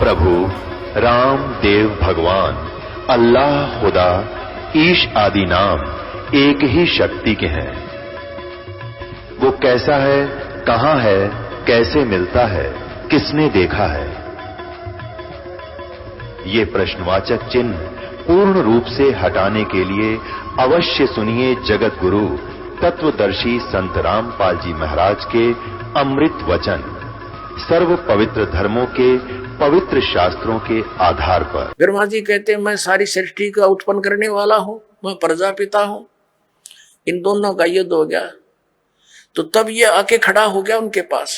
प्रभु राम देव भगवान अल्लाह खुदा ईश आदि नाम एक ही शक्ति के हैं। वो कैसा है, कहां है, कैसे मिलता है, किसने देखा है? ये प्रश्नवाचक चिन्ह पूर्ण रूप से हटाने के लिए अवश्य सुनिए जगत गुरु तत्वदर्शी संत रामपाल जी महाराज के अमृत वचन सर्व पवित्र धर्मों के पवित्र शास्त्रों के आधार पर। ब्रह्मा जी कहते हैं मैं सारी सृष्टि का उत्पन्न करने वाला हूं, मैं प्रजापिता हूं। इन दोनों का युद्ध हो गया तो तब ये आके खड़ा हो गया उनके पास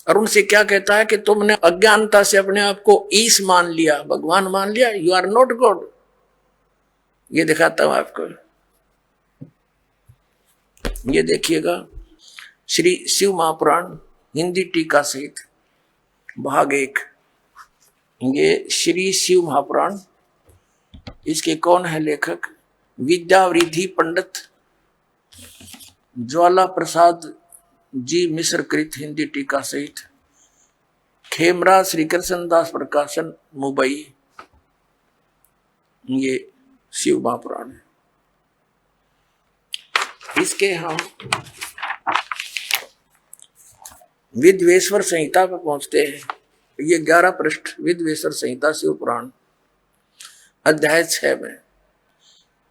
और उनसे क्या कहता है कि तुमने अज्ञानता से अपने आप को ईश मान लिया, भगवान मान लिया, यू आर नॉट गॉड। ये दिखाता हूं आपको, ये देखिएगा श्री शिव महापुराण हिंदी टीका सहित भाग 1। ये श्री शिव महापुराण, इसके कौन है लेखक? विद्यावृद्धि पंडित ज्वाला प्रसाद जी मिश्र कृत हिंदी टीका सहित, खेमरा श्री कृष्ण दास प्रकाशन मुंबई। ये शिव महापुराण है। इसके हम विद्वेश्वर संहिता पर पहुंचते हैं। ये 11 पृष्ठ विद्वेश्वर संहिता शिव पुराण अध्याय 6 में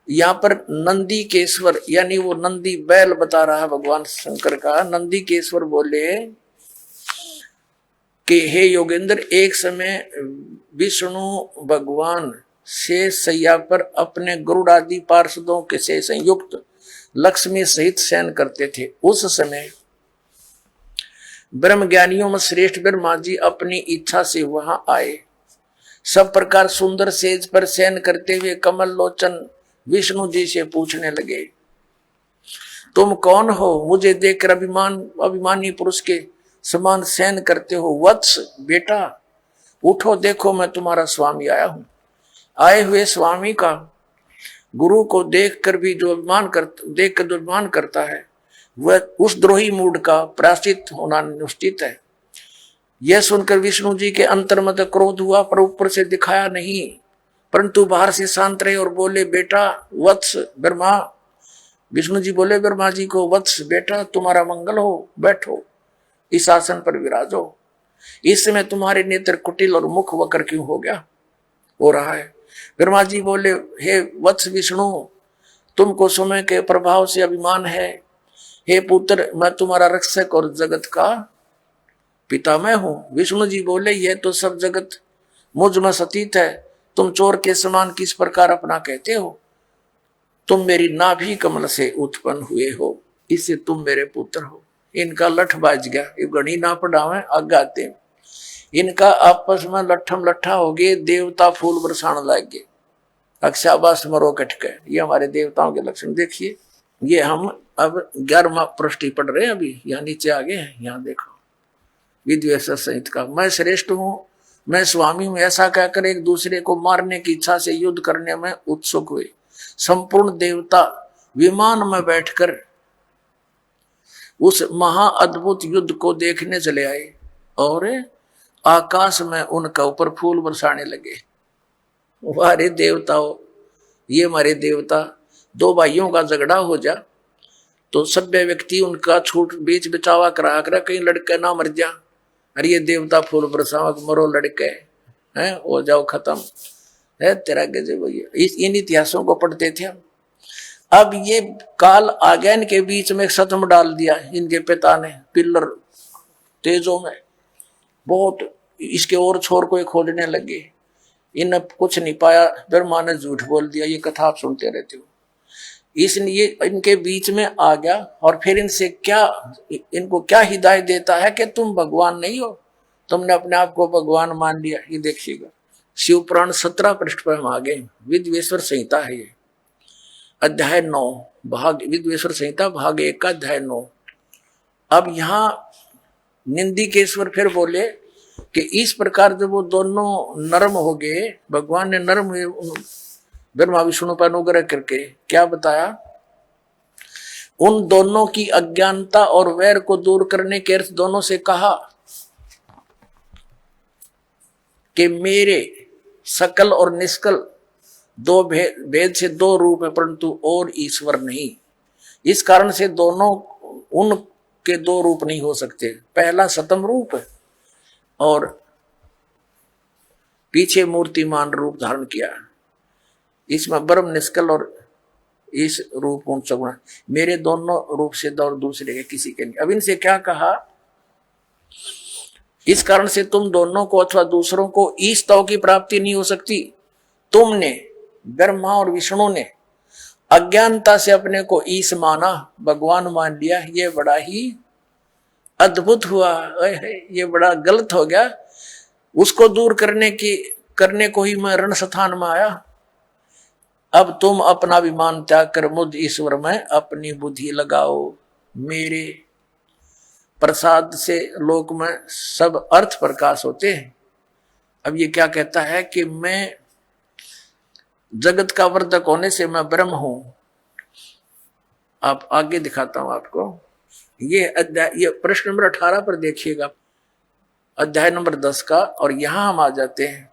यहाँ पर नंदी केश्वर यानी वो नंदी बैल बता रहा है भगवान शंकर का। नंदी केश्वर बोले कि हे योगेंद्र, एक समय विष्णु भगवान शेष सैया पर अपने गरुड़ आदि पार्षदों के से संयुक्त लक्ष्मी सहित शयन करते थे। उस समय ब्रह्म ज्ञानियों में श्रेष्ठ ब्रह्मा जी अपनी इच्छा से वहां आए। सब प्रकार सुंदर सेज पर शयन करते हुए कमल लोचन विष्णु जी से पूछने लगे, तुम कौन हो? मुझे देखकर अभिमानी पुरुष के समान शयन करते हो। वत्स बेटा उठो, देखो मैं तुम्हारा स्वामी आया हूं। आए हुए स्वामी का गुरु को देखकर भी जो अभिमान करता है वह उस द्रोही मूड का प्रायश्चित होना निश्चित है। यह सुनकर विष्णु जी के अंतर में क्रोध हुआ, पर ऊपर से दिखाया नहीं, परंतु बाहर से शांत रहे और बोले, बेटा वत्स ब्रह्मा। विष्णु जी बोले ब्रह्मा जी को, वत्स बेटा तुम्हारा मंगल हो, बैठो इस आसन पर विराजो। इस समय तुम्हारे नेत्र कुटिल और मुख वक्र क्यों हो रहा है? ब्रह्मा जी बोले, हे वत्स विष्णु, तुमको समय के प्रभाव से अभिमान है। हे पुत्र, मैं तुम्हारा रक्षक और जगत का पिता मैं हूं। विष्णु जी बोले, यह तो सब जगत मुझ में सतीत है, तुम चोर के समान किस प्रकार अपना कहते हो? तुम मेरी नाभि कमल से उत्पन्न हुए हो, इससे तुम मेरे पुत्र हो। इनका लठ बाज गया, ये गणी ना पढ़ावे आगाते। इनका आपस में लट्ठम लट्ठा हो गए, देवता फूल बरसाने लग गए। अक्षाबास मरो कटके, ये हमारे देवताओं के लक्षण देखिए। ये हम अब 11वां पृष्ठ पढ़ रहे हैं, अभी यहाँ नीचे आगे हैं। यहाँ देखो विद्वेश्वर सहित का, मैं श्रेष्ठ हूं, मैं स्वामी हूं, ऐसा कहकर एक दूसरे को मारने की इच्छा से युद्ध करने में उत्सुक हुए। संपूर्ण देवता विमान में बैठकर उस महा अद्भुत युद्ध को देखने चले आए और आकाश में उनका ऊपर फूल बरसाने लगे। हमारे देवताओं, ये हमारे देवता, दो भाइयों का झगड़ा हो जा तो सभ्य व्यक्ति उनका छूट बीच बचावा करा कर कहीं लड़के ना मर जा। अरे ये देवता फूल बरसावा, मरो लड़के हैं, हो जाओ खत्म है तेरा गजब। इन इतिहासों को पढ़ते थे हम। अब ये काल आ गया, इनके बीच में सतम डाल दिया इनके पिता ने पिल्लर तेजों में बहुत। इसके और छोर को खोजने लगे, इन कुछ नहीं पाया, ब्रह्मा ने झूठ बोल दिया। ये कथा आप सुनते रहते हो। इसलिए इनके बीच में आ गया और फिर इनको क्या हिदायत देता है कि तुम भगवान नहीं हो, तुमने अपने आप को भगवान मान लिया। ये देखिएगा शिव पुराण 17 पृष्ठ पर हम आ गए। विद्वेश्वर संहिता है ये, अध्याय 9 भाग विद्वेश्वर संहिता भाग 1 का अध्याय 9। अब यहाँ निंदिकेश्वर फिर बोले कि इस प्रकार जब वो दोनों नरम हो गए, भगवान ने नरम हुए ब्रह्मा विष्णु पर अनुग्रह करके, क्या बताया? उन दोनों की अज्ञानता और वैर को दूर करने के अर्थ दोनों से कहा कि मेरे सकल और निष्कल दो भेद से दो रूप है, परंतु और ईश्वर नहीं। इस कारण से दोनों उनके दो रूप नहीं हो सकते। पहला सतम रूप है और पीछे मूर्तिमान रूप धारण किया। इसमें ब्रह्म निष्कल और इस रूप गुण सगुण, मेरे दोनों रूप से और दूसरे के किसी के नहीं। अब इनसे क्या कहा, इस कारण से तुम दोनों को अथवा दूसरों को ईश तव की प्राप्ति नहीं हो सकती। तुमने ब्रह्मा और विष्णु ने अज्ञानता से अपने को ईश माना, भगवान मान लिया। ये बड़ा ही अद्भुत हुआ, ये बड़ा गलत हो गया। उसको दूर करने को ही मैं रण स्थान में आया। अब तुम अपना अभिमान त्याग कर मुझ ईश्वर में अपनी बुद्धि लगाओ। मेरे प्रसाद से लोक में सब अर्थ प्रकाश होते हैं। अब ये क्या कहता है कि मैं जगत का वर्धक होने से मैं ब्रह्म हूं। आप आगे दिखाता हूं आपको। ये अध्याय, ये प्रश्न नंबर 18 पर देखिएगा, अध्याय नंबर 10 का। और यहां हम आ जाते हैं।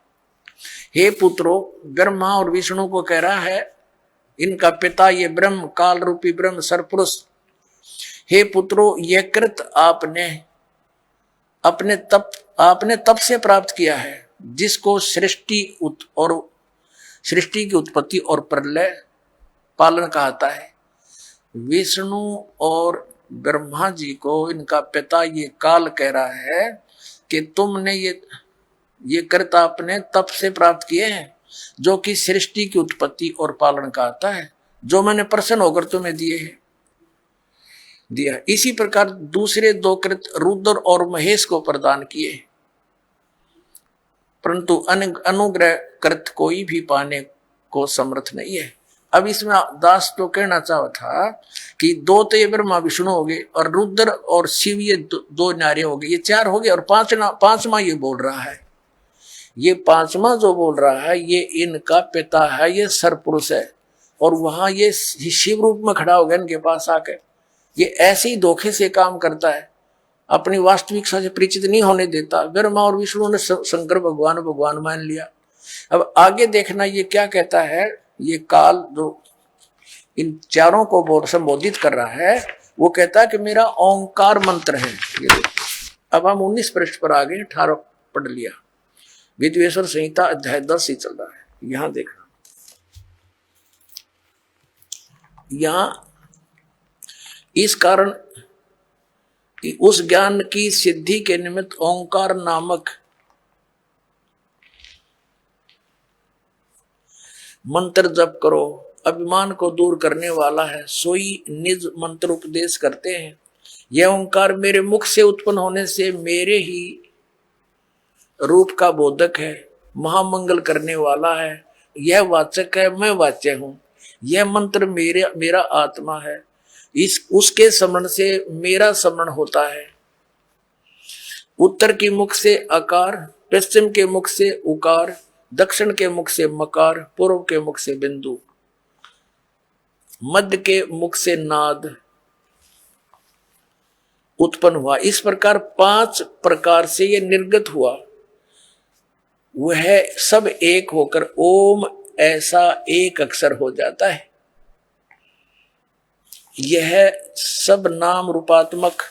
हे पुत्रो, ब्रह्मा और विष्णु को कह रहा है, इनका पिता ये ब्रह्म, काल रूपी ब्रह्म सरपुरुष। हे पुत्रो, यह कृत आपने तप से प्राप्त किया है, जिसको सृष्टि की उत्पत्ति और प्रलय पालन कहता है। विष्णु और ब्रह्मा जी को इनका पिता ये काल कह रहा है कि तुमने ये कर्ता अपने तप से प्राप्त किए हैं, जो कि सृष्टि की उत्पत्ति और पालन कहता है, जो मैंने प्रसन्न होकर तुम्हें दिया। इसी प्रकार दूसरे दो कृत रुद्र और महेश को प्रदान किए, परंतु अनुग्रह कृत कोई भी पाने को समर्थ नहीं है। अब इसमें दास तो कहना चाहा था कि दो तो ये ब्रह्मा विष्णु हो गए और रुद्र और शिव ये दो नारे हो गए, ये चार हो गए। और पांचवा ये बोल रहा है, ये पांचवा जो बोल रहा है ये इनका पिता है, ये सरपुरुष है। और वहां ये शिव रूप में खड़ा हो गया इनके पास आकर। ये ऐसे ही धोखे से काम करता है, अपनी वास्तविकता से परिचित नहीं होने देता। ब्रह्मा और विष्णु ने शंकर भगवान मान लिया। अब आगे देखना ये क्या कहता है। ये काल जो इन चारों को संबोधित कर रहा है, वो कहता है कि मेरा ओंकार मंत्र है। ये अब हम 19 पृष्ठ पर आ गए, 18 पढ़ लिया। विद्वेश्वर संहिता अध्याय 10 ही चल रहा है। यहां देखना, यहां इस कारण उस ज्ञान की सिद्धि के निमित्त ओंकार नामक मंत्र जप करो। अभिमान को दूर करने वाला है, सोई निज मंत्र उपदेश करते हैं। यह ओंकार मेरे मुख से उत्पन्न होने से मेरे ही रूप का बोधक है, महामंगल करने वाला है। यह वाचक है, मैं वाच्य हूं। यह मंत्र मेरा आत्मा है, उसके स्मरण से मेरा स्मरण होता है। उत्तर के मुख से अकार, पश्चिम के मुख से उकार, दक्षिण के मुख से मकार, पूर्व के मुख से बिंदु, मध्य के मुख से नाद उत्पन्न हुआ। इस प्रकार 5 प्रकार से ये निर्गत हुआ। वह सब एक होकर ओम ऐसा एक अक्षर हो जाता है। यह सब नाम रूपात्मक।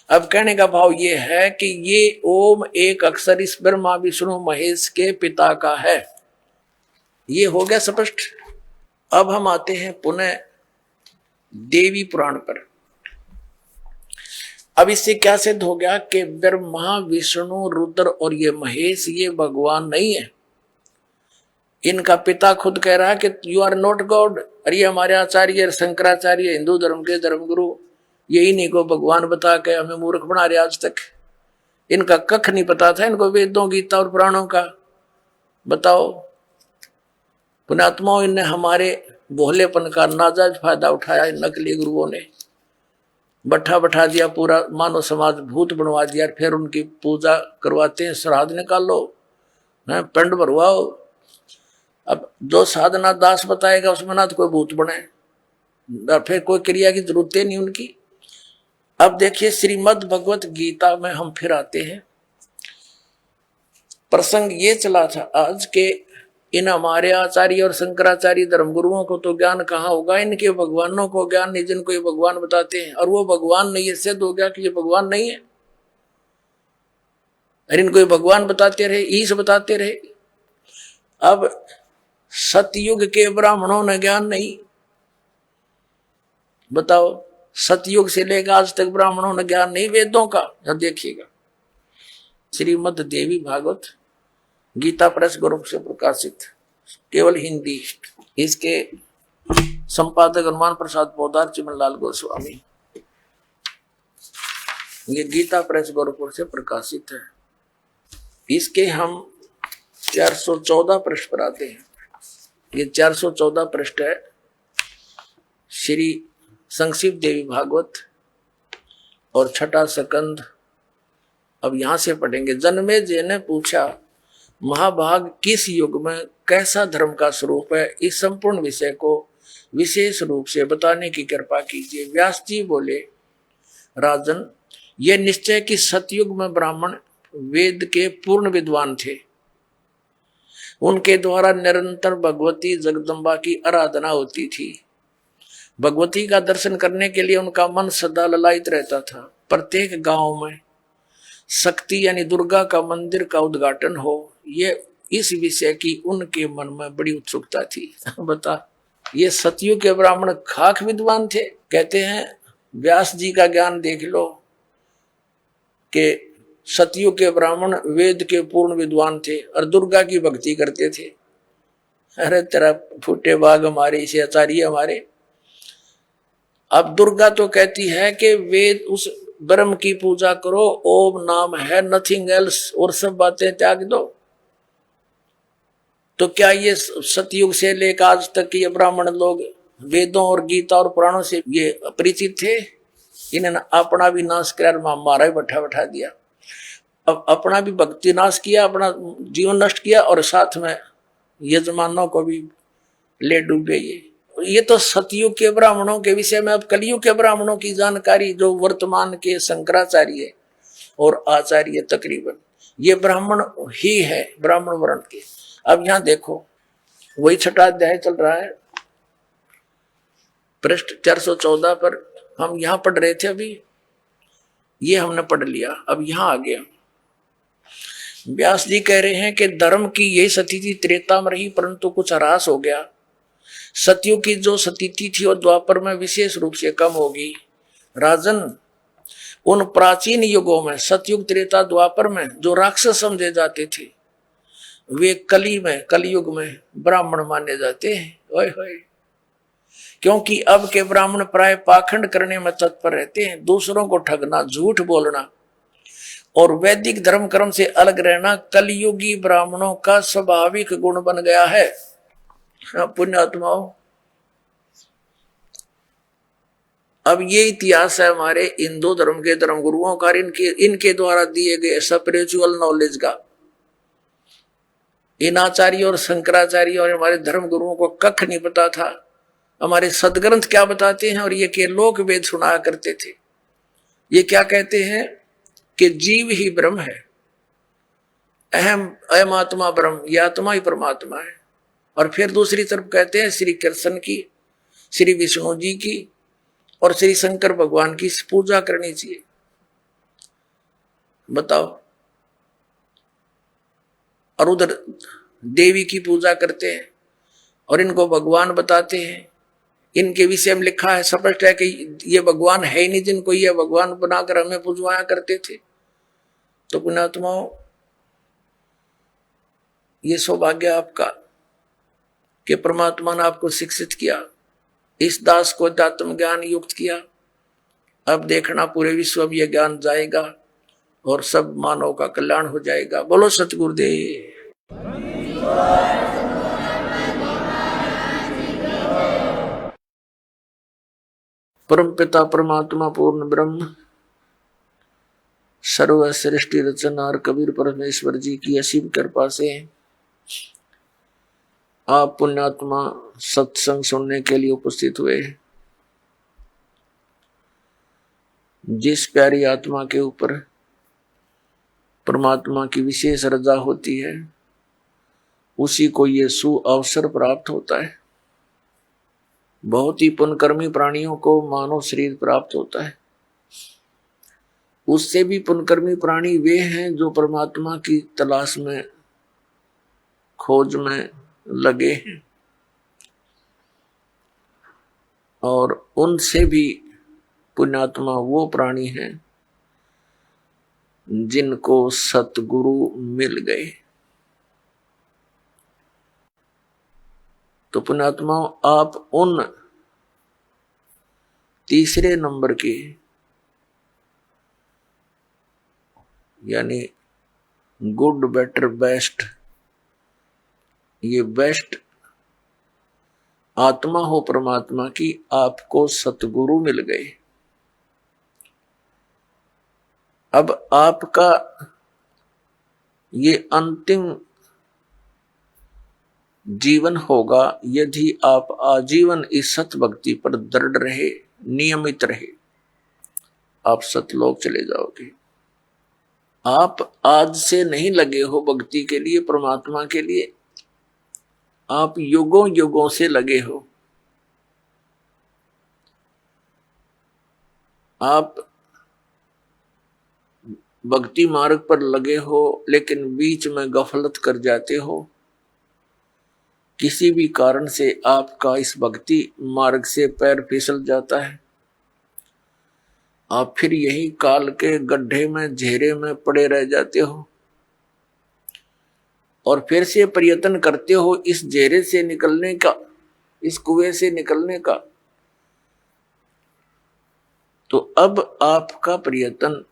अब कहने का भाव यह है कि ये ओम एक अक्षर इस ब्रह्मा विष्णु महेश के पिता का है। ये हो गया स्पष्ट। अब हम आते हैं पुनः देवी पुराण पर। अब इससे क्या सिद्ध हो गया कि ब्रह्मा विष्णु रुद्र और ये महेश ये भगवान नहीं है। इनका पिता खुद कह रहा है कि यू आर नॉट गॉड। अरे हमारे आचार्य शंकराचार्य हिंदू धर्म के धर्मगुरु यही नहीं को भगवान बता के हमें मूर्ख बना रहे। आज तक इनका कख नहीं पता था, इनको वेदों गीता और पुराणों का। बताओ पुण्यात्माओं, इनने हमारे भोलेपन का नाजायज फायदा उठाया। नकली गुरुओं ने बैठा दिया, पूरा मानव समाज भूत बनवा दिया। फिर उनकी पूजा करवाते हैं, श्राद्ध निकालो, पिंड भरवाओ। अब जो साधना दास बताएगा उसमें ना तो कोई भूत बने, फिर कोई क्रिया की जरूरत नहीं उनकी। अब देखिए श्रीमद् भगवत गीता में हम फिर आते हैं। प्रसंग ये चला था आज के इन हमारे आचार्य और शंकराचार्य धर्मगुरुओं को तो ज्ञान कहाँ होगा, इनके भगवानों को ज्ञान नहीं जिनको ये भगवान बताते हैं, और वो भगवान नहीं है, सिद्ध हो गया कि ये भगवान नहीं है। अरे इनको ये भगवान बताते रहे, ईश बताते रहे। अब सतयुग के ब्राह्मणों ने ज्ञान नहीं, बताओ सतयुग से लेकर आज तक ब्राह्मणों ने ज्ञान नहीं वेदों का। जब देखिएगा श्रीमद् देवी भागवत गीता प्रेस ग्रुप से प्रकाशित, केवल हिंदी, इसके संपादक हनुमान प्रसाद पोदार चिमनलाल गोस्वामी, ये गीता प्रेस ग्रुप से प्रकाशित है। इसके हम 414 पृष्ठ पर आते हैं। ये 414 पृष्ठ है श्री संक्षिप्त देवी भागवत और छठा सकंद। अब यहां से पढ़ेंगे। जन्मेजय ने पूछा, महाभाग किस युग में कैसा धर्म का स्वरूप है, इस संपूर्ण विषय को विशेष रूप से बताने की कृपा कीजिए। व्यास जी बोले, राजन, यह निश्चय कि सतयुग में ब्राह्मण वेद के पूर्ण विद्वान थे। उनके द्वारा निरंतर भगवती जगदम्बा की आराधना होती थी। भगवती का दर्शन करने के लिए उनका मन सदा ललायित रहता था। प्रत्येक गांव में शक्ति यानी दुर्गा का मंदिर का उद्घाटन हो, ये इस विषय की उनके मन में बड़ी उत्सुकता थी। बता, ये सतयुग के ब्राह्मण खाक विद्वान थे। कहते हैं व्यास जी का ज्ञान देख लो कि सतयुग के ब्राह्मण वेद के पूर्ण विद्वान थे और दुर्गा की भक्ति करते थे। अरे तेरा फूटे बाग हमारे, इसे आचार्य हमारे। अब दुर्गा तो कहती है कि वेद उस ब्रह्म की पूजा करो, ओम नाम है, नथिंग एल्स, और सब बातें त्याग दो। तो क्या ये सतयुग से लेकर आज तक ये ब्राह्मण लोग वेदों और गीता और पुराणों से ये अपरिचित थे? इन्होंने अपना भी नाश कर हमारा भी बैठा दिया। अब अपना भी भक्ति नाश किया, अपना जीवन नष्ट किया, और साथ में यजमानों को भी ले डूबे। ये तो सतयुग के ब्राह्मणों के विषय में। अब कलयुग के ब्राह्मणों की जानकारी जो वर्तमान के शंकराचार्य और आचार्य तकरीबन ये ब्राह्मण ही है, ब्राह्मण वर्ण के। अब यहां देखो, वही छठा अध्याय चल रहा है, पृष्ठ 414 पर हम यहां पढ़ रहे थे। अभी ये हमने पढ़ लिया, अब यहां आ गया। व्यास जी कह रहे हैं कि धर्म की यही स्थिति त्रेता में रही, परंतु कुछ ह्रास हो गया। सतयुग की जो स्थिति थी वो द्वापर में विशेष रूप से कम होगी। राजन, उन प्राचीन युगों में, सतयुग त्रेता द्वापर में, जो राक्षस समझे जाते थे, वे कलयुग में ब्राह्मण माने जाते हैं। ओए होए, क्योंकि अब के ब्राह्मण प्राय पाखंड करने में तत्पर रहते हैं। दूसरों को ठगना, झूठ बोलना और वैदिक धर्म कर्म से अलग रहना कलयुगी ब्राह्मणों का स्वाभाविक गुण बन गया है। पुण्यात्माओं, अब ये इतिहास है हमारे हिंदू धर्म के धर्म गुरुओं का, इनके द्वारा दिए गए स्पिरिचुअल नॉलेज का। इन आचार्य और शंकराचार्य और हमारे धर्म गुरुओं को कख नहीं पता था हमारे सदग्रंथ क्या बताते हैं। और ये के लोक वेद सुनाया करते थे। ये क्या कहते हैं कि जीव ही ब्रह्म है, अहम आत्मा ब्रह्म, ये आत्मा ही परमात्मा है। और फिर दूसरी तरफ कहते हैं श्री कृष्ण की, श्री विष्णु जी की और श्री शंकर भगवान की पूजा करनी चाहिए। बताओ, और उधर देवी की पूजा करते हैं और इनको भगवान बताते हैं। इनके विषय में लिखा है, स्पष्ट है कि ये भगवान है ही नहीं जिनको ये भगवान बनाकर हमें पूजवाया करते थे। तो पुण्यात्माओं, ये सौभाग्य आपका कि परमात्मा ने आपको शिक्षित किया, इस दास को अध्यात्म ज्ञान युक्त किया। अब देखना पूरे विश्व में यह ज्ञान जाएगा और सब मानव का कल्याण हो जाएगा। बोलो सतगुरुदेव। परम पिता परमात्मा पूर्ण ब्रह्म सर्व सृष्टि रचनार कबीर परमेश्वर जी की असीम कृपा से आप पुण्यात्मा सत्संग सुनने के लिए उपस्थित हुए। जिस प्यारी आत्मा के ऊपर परमात्मा की विशेष रजा होती है, उसी को ये सु अवसर प्राप्त होता है। बहुत ही पुण्यकर्मी प्राणियों को मानव शरीर प्राप्त होता है। उससे भी पुण्यकर्मी प्राणी वे हैं जो परमात्मा की तलाश में, खोज में लगे हैं, और उनसे भी पुण्यात्मा वो प्राणी हैं जिनको सतगुरु मिल गए। तो पुण्यात्मा, आप उन तीसरे नंबर के, यानी गुड, बेटर, बेस्ट, ये बेस्ट आत्मा हो परमात्मा की, आपको सतगुरु मिल गए। अब आपका ये अंतिम जीवन होगा यदि आप आजीवन इस सत भक्ति पर दृढ़ रहे, नियमित रहे, आप सतलोक चले जाओगे। आप आज से नहीं लगे हो भक्ति के लिए, परमात्मा के लिए, आप युगों युगों से लगे हो। आप भक्ति मार्ग पर लगे हो, लेकिन बीच में गफलत कर जाते हो। किसी भी कारण से आपका इस भक्ति मार्ग से पैर फिसल जाता है, आप फिर यही काल के गड्ढे में, घेरे में पड़े रह जाते हो, और फिर से प्रयत्न करते हो इस घेरे से निकलने का, इस कुएं से निकलने का। तो अब आपका प्रयत्न,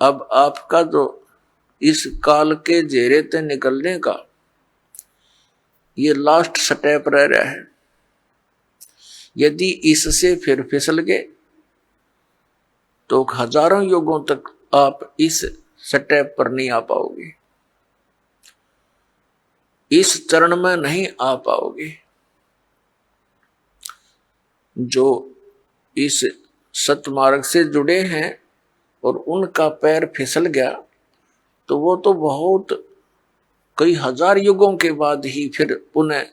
अब आपका जो इस काल के घेरे से निकलने का ये लास्ट स्टेप रह रहा है। यदि इससे फिर फिसल गए तो हजारों युगों तक आप इस स्टेप पर नहीं आ पाओगे, इस चरण में नहीं आ पाओगे। जो इस सतमार्ग से जुड़े हैं और उनका पैर फिसल गया, तो वो तो बहुत कई हजार युगों के बाद ही फिर पुनः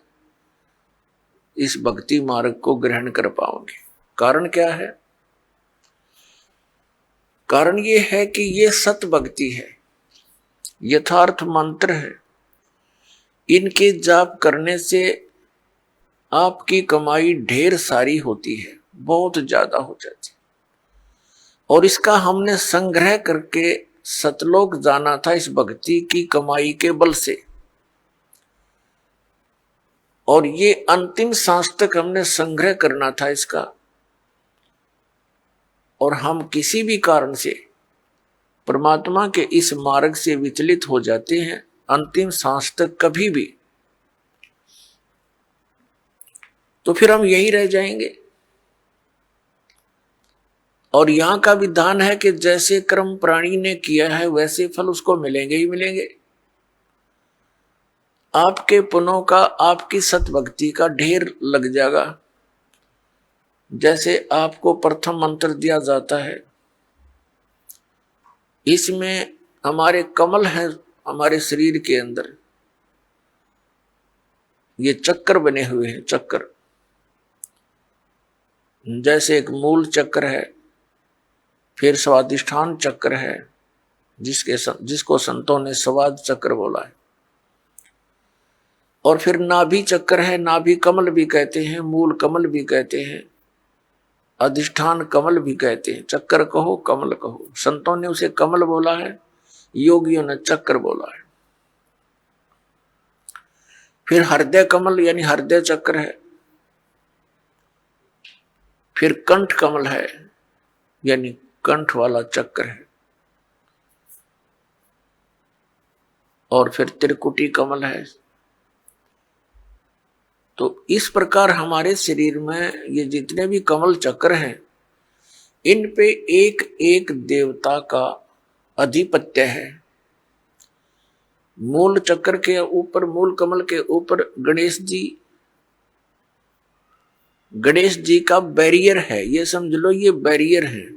इस भक्ति मार्ग को ग्रहण कर पाओगे। कारण क्या है? कारण ये है कि ये सत भक्ति है, यथार्थ मंत्र है। इनके जाप करने से आपकी कमाई ढेर सारी होती है, बहुत ज्यादा हो जाती है। और इसका हमने संग्रह करके सतलोक जाना था इस भक्ति की कमाई के बल से, और ये अंतिम सांस तक हमने संग्रह करना था इसका। और हम किसी भी कारण से परमात्मा के इस मार्ग से विचलित हो जाते हैं अंतिम सांस तक कभी भी, तो फिर हम यही रह जाएंगे। और यहां का विधान है कि जैसे कर्म प्राणी ने किया है वैसे फल उसको मिलेंगे ही मिलेंगे। आपके पुण्यों का, आपकी सतभक्ति का ढेर लग जाएगा। जैसे आपको प्रथम मंत्र दिया जाता है, इसमें हमारे कमल है, हमारे शरीर के अंदर ये चक्कर बने हुए हैं। चक्कर जैसे एक मूल चक्र है, फिर स्वादिष्ठान चक्र है, जिसको संतों ने स्वाद चक्र बोला है, और फिर नाभि चक्र है। नाभि कमल भी कहते हैं, मूल कमल भी कहते हैं, अधिष्ठान कमल भी कहते हैं। चक्कर कहो, कमल कहो, संतों ने उसे कमल बोला है, योगियों ने चक्र बोला है। फिर हृदय कमल यानी हृदय चक्र है, फिर कंठ कमल है यानी कंठ वाला चक्र है, और फिर त्रिकुटी कमल है। तो इस प्रकार हमारे शरीर में ये जितने भी कमल चक्र हैं, इन पे एक एक देवता का अधिपत्य है। मूल चक्र के ऊपर, मूल कमल के ऊपर गणेश जी का बैरियर है, ये समझ लो, ये बैरियर है।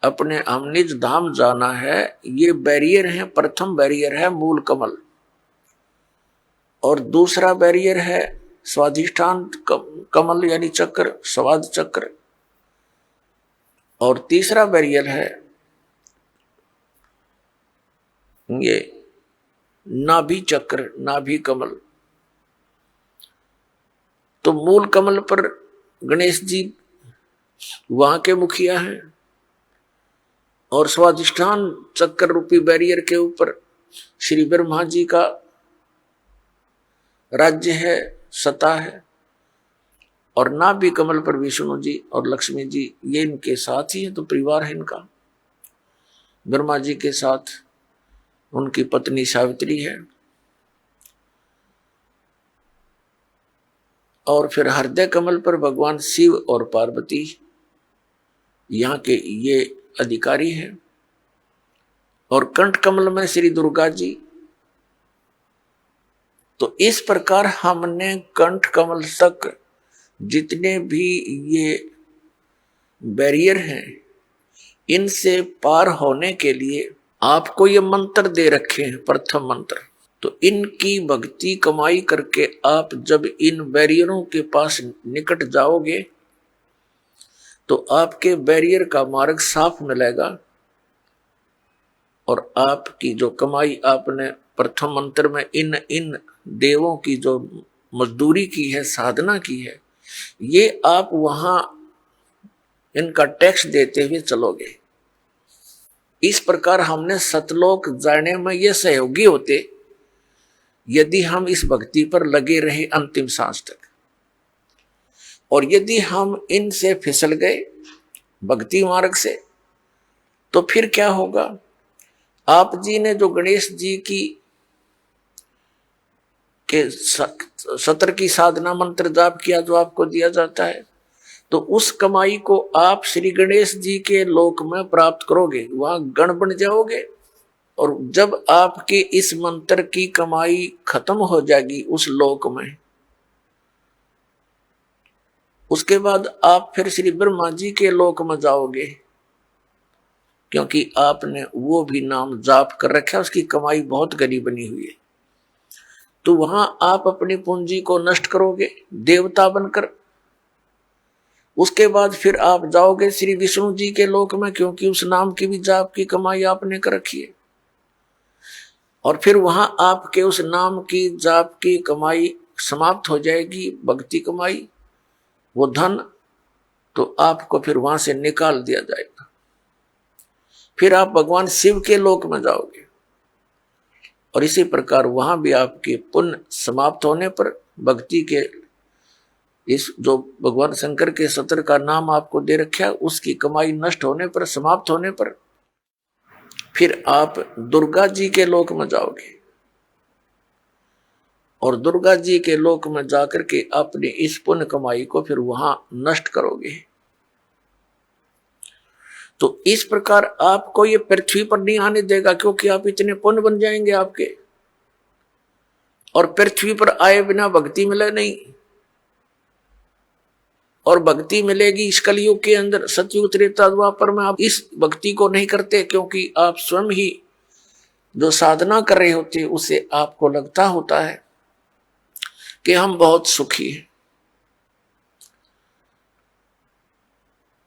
अपने हम निज धाम जाना है, ये बैरियर है। प्रथम बैरियर है मूल कमल, और दूसरा बैरियर है स्वाधिष्ठान कमल यानी चक्र, स्वाद चक्र, और तीसरा बैरियर है ये नाभि चक्र, नाभि कमल। तो मूल कमल पर गणेश जी वहां के मुखिया हैं, और स्वाधिष्ठान चक्र रूपी बैरियर के ऊपर श्री ब्रह्मा जी का राज्य है, सत्ता है, और नाभि कमल पर विष्णु जी और लक्ष्मी जी, ये इनके साथ ही है। तो परिवार है इनका। ब्रह्मा जी के साथ उनकी पत्नी सावित्री है, और फिर हृदय कमल पर भगवान शिव और पार्वती यहाँ के ये अधिकारी हैं, और कंठ कमल में श्री दुर्गा जी। तो इस प्रकार हमने कंठ कमल तक जितने भी ये बैरियर हैं, इनसे पार होने के लिए आपको ये मंत्र दे रखे हैं, प्रथम मंत्र। तो इनकी भक्ति कमाई करके आप जब इन बैरियरों के पास निकट जाओगे तो आपके बैरियर का मार्ग साफ मिलेगा, और आपकी जो कमाई आपने प्रथम मंत्र में इन देवों की जो मजदूरी की है, साधना की है, ये आप वहां इनका टैक्स देते हुए चलोगे। इस प्रकार हमने सतलोक जाने में ये सहयोगी होते यदि हम इस भक्ति पर लगे रहे अंतिम सांस तक। और यदि हम इनसे फिसल गए भक्ति मार्ग से, तो फिर क्या होगा? आप जी ने जो गणेश जी की के सत्र की साधना मंत्र जाप किया जो आपको दिया जाता है, तो उस कमाई को आप श्री गणेश जी के लोक में प्राप्त करोगे, वहां गण बन जाओगे। और जब आपके इस मंत्र की कमाई खत्म हो जाएगी उस लोक में, उसके बाद आप फिर श्री ब्रह्मा जी के लोक में जाओगे, क्योंकि आपने वो भी नाम जाप कर रखा है, उसकी कमाई बहुत गनी बनी हुई है। तो वहां आप अपनी पूंजी को नष्ट करोगे देवता बनकर। उसके बाद फिर आप जाओगे श्री विष्णु जी के लोक में, क्योंकि उस नाम की भी जाप की कमाई आपने कर रखी है। और फिर वहां आपके उस नाम की जाप की कमाई समाप्त हो जाएगी, भक्ति कमाई, वो धन, तो आपको फिर वहां से निकाल दिया जाएगा। फिर आप भगवान शिव के लोक में जाओगे, और इसी प्रकार वहां भी आपके पुण्य समाप्त होने पर, भक्ति के इस जो भगवान शंकर के सत्र का नाम आपको दे रखा है उसकी कमाई नष्ट होने पर, समाप्त होने पर, फिर आप दुर्गा जी के लोक में जाओगे, और दुर्गा जी के लोक में जाकर के अपनी इस पुण्य कमाई को फिर वहां नष्ट करोगे। तो इस प्रकार आपको ये पृथ्वी पर नहीं आने देगा, क्योंकि आप इतने पुण्य बन जाएंगे आपके, और पृथ्वी पर आए बिना भक्ति मिले नहीं। और भक्ति मिलेगी इस कलयुग के अंदर, सतयुग त्रेता द्वापर में आप इस भक्ति को नहीं करते, क्योंकि आप स्वयं ही जो साधना कर रहे होते उसे आपको लगता होता है कि हम बहुत सुखी हैं।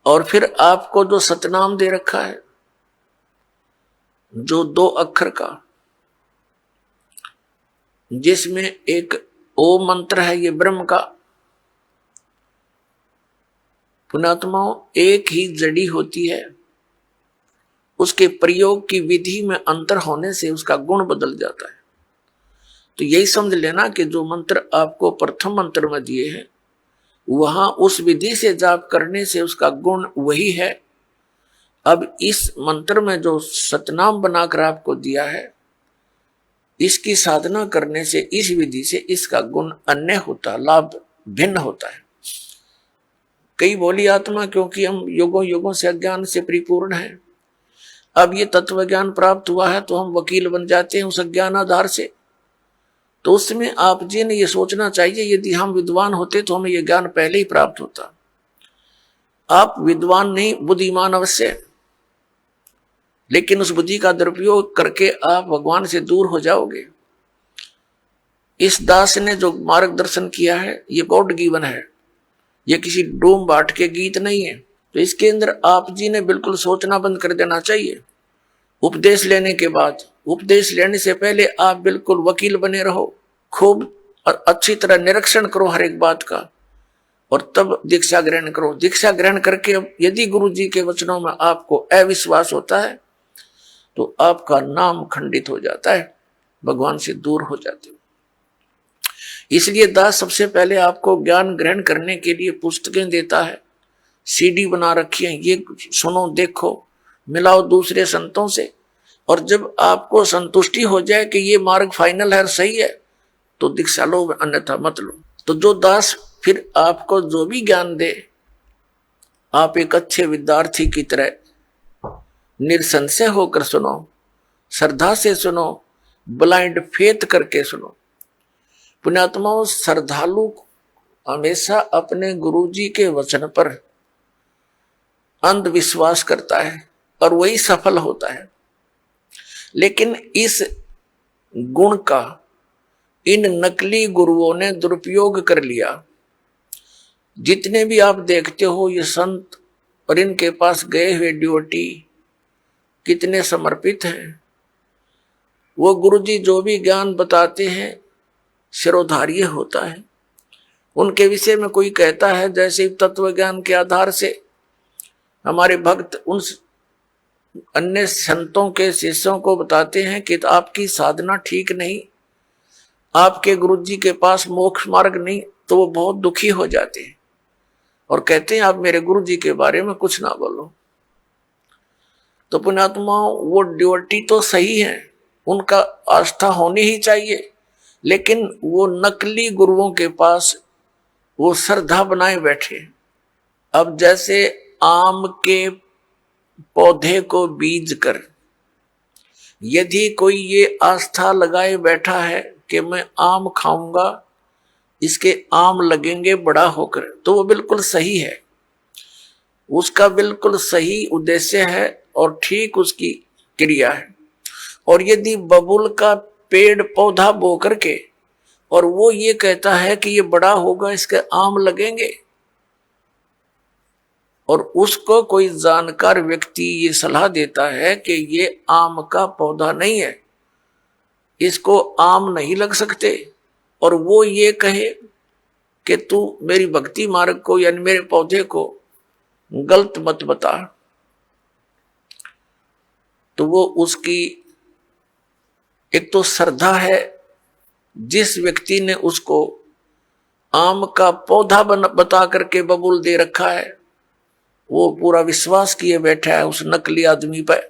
और फिर आपको जो सतनाम दे रखा है, जो 2 अक्षर का, जिसमें एक ओम मंत्र है, ये ब्रह्म का। पुण्यात्माओं, एक ही जड़ी होती है, उसके प्रयोग की विधि में अंतर होने से उसका गुण बदल जाता है। तो यही समझ लेना कि जो मंत्र आपको प्रथम मंत्र में दिए हैं, वहां उस विधि से जाप करने से उसका गुण वही है। अब इस मंत्र में जो सतनाम बनाकर आपको दिया है, इसकी साधना करने से, इस विधि से इसका गुण अन्य होता, लाभ भिन्न होता है। कई बोली आत्मा, क्योंकि हम युगों युगों से अज्ञान से परिपूर्ण हैं, अब ये तत्व ज्ञान प्राप्त हुआ है तो हम वकील बन जाते हैं उस अज्ञान आधार से। तो उसमें आप जी ने ये सोचना चाहिए, यदि हम विद्वान होते तो हमें ये ज्ञान पहले ही प्राप्त होता। आप विद्वान नहीं, बुद्धिमान अवश्य, लेकिन उस बुद्धि का दुरुपयोग करके आप भगवान से दूर हो जाओगे। इस दास ने जो मार्गदर्शन किया है ये गॉड गिवन है, ये किसी डूम बाट के गीत नहीं है। तो इसके अंदर आप जी ने बिल्कुल सोचना बंद कर देना चाहिए। उपदेश लेने के बाद, उपदेश लेने से पहले आप बिल्कुल वकील बने रहो, खूब अच्छी तरह निरीक्षण करो हर एक बात का, और तब दीक्षा ग्रहण करो। दीक्षा ग्रहण करके यदि गुरु जी के वचनों में आपको अविश्वास होता है तो आपका नाम खंडित हो जाता है, भगवान से दूर हो जाते हो। इसलिए दास सबसे पहले आपको ज्ञान ग्रहण करने के लिए पुस्तकें देता है, सीडी बना रखी है, ये सुनो देखो, मिलाओ दूसरे संतों से, और जब आपको संतुष्टि हो जाए कि ये मार्ग फाइनल है, सही है, तो दीक्षा लो, अन्यथा मत लो। तो जो दास फिर आपको जो भी ज्ञान दे, आप एक अच्छे विद्यार्थी की तरह निसंशय होकर सुनो, श्रद्धा से सुनो, ब्लाइंड फेथ करके सुनो। पुण्यात्माओं, श्रद्धालु हमेशा अपने गुरुजी के वचन पर अंधविश्वास करता है और वही सफल होता है। लेकिन इस गुण का इन नकली गुरुओं ने दुरुपयोग कर लिया। जितने भी आप देखते हो ये संत और इनके पास गए हुए डिवोटी कितने समर्पित हैं। वो गुरुजी जो भी ज्ञान बताते हैं शिरोधार्य होता है। उनके विषय में कोई कहता है जैसे तत्व ज्ञान के आधार से हमारे भक्त उन अन्य संतों के शिष्यों को बताते हैं कि आपकी साधना ठीक नहीं, आपके गुरुजी के पास मोक्ष मार्ग नहीं, तो वो बहुत दुखी हो जाते हैं और कहते हैं आप मेरे गुरुजी के बारे में कुछ ना बोलो। तो पुण्यात्माओं, वो ड्यूटी तो सही है, उनका आस्था होनी ही चाहिए, लेकिन वो नकली गुरुओं के पास वो श्रद्धा बनाए बैठे। अब जैसे आम के पौधे को बीज कर यदि कोई ये आस्था लगाए बैठा है कि मैं आम खाऊंगा, इसके आम लगेंगे बड़ा होकर, तो वो बिल्कुल सही है, उसका बिल्कुल सही उद्देश्य है और ठीक उसकी क्रिया है। और यदि बबूल का पेड़ पौधा बो करके और वो ये कहता है कि ये बड़ा होगा, इसके आम लगेंगे, और उसको कोई जानकार व्यक्ति ये सलाह देता है कि ये आम का पौधा नहीं है, इसको आम नहीं लग सकते, और वो ये कहे कि तू मेरी भक्ति मार्ग को यानी मेरे पौधे को गलत मत बता, तो वो उसकी एक तो श्रद्धा है, जिस व्यक्ति ने उसको आम का पौधा बता करके बबूल दे रखा है, वो पूरा विश्वास किए बैठा है उस नकली आदमी पर।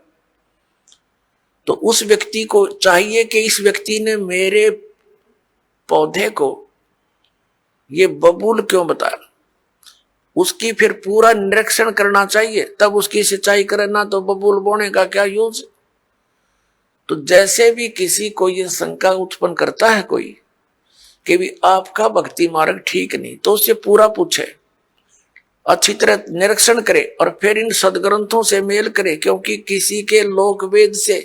तो उस व्यक्ति को चाहिए कि इस व्यक्ति ने मेरे पौधे को ये बबूल क्यों बताया, उसकी फिर पूरा निरीक्षण करना चाहिए, तब उसकी सिंचाई करे, ना तो बबूल बोने का क्या यूज। तो जैसे भी किसी को ये शंका उत्पन्न करता है कोई कि भी आपका भक्ति मार्ग ठीक नहीं, तो उससे पूरा पूछे, अच्छी तरह निरीक्षण करे और फिर इन सदग्रंथों से मेल करे, क्योंकि किसी के लोक वेद से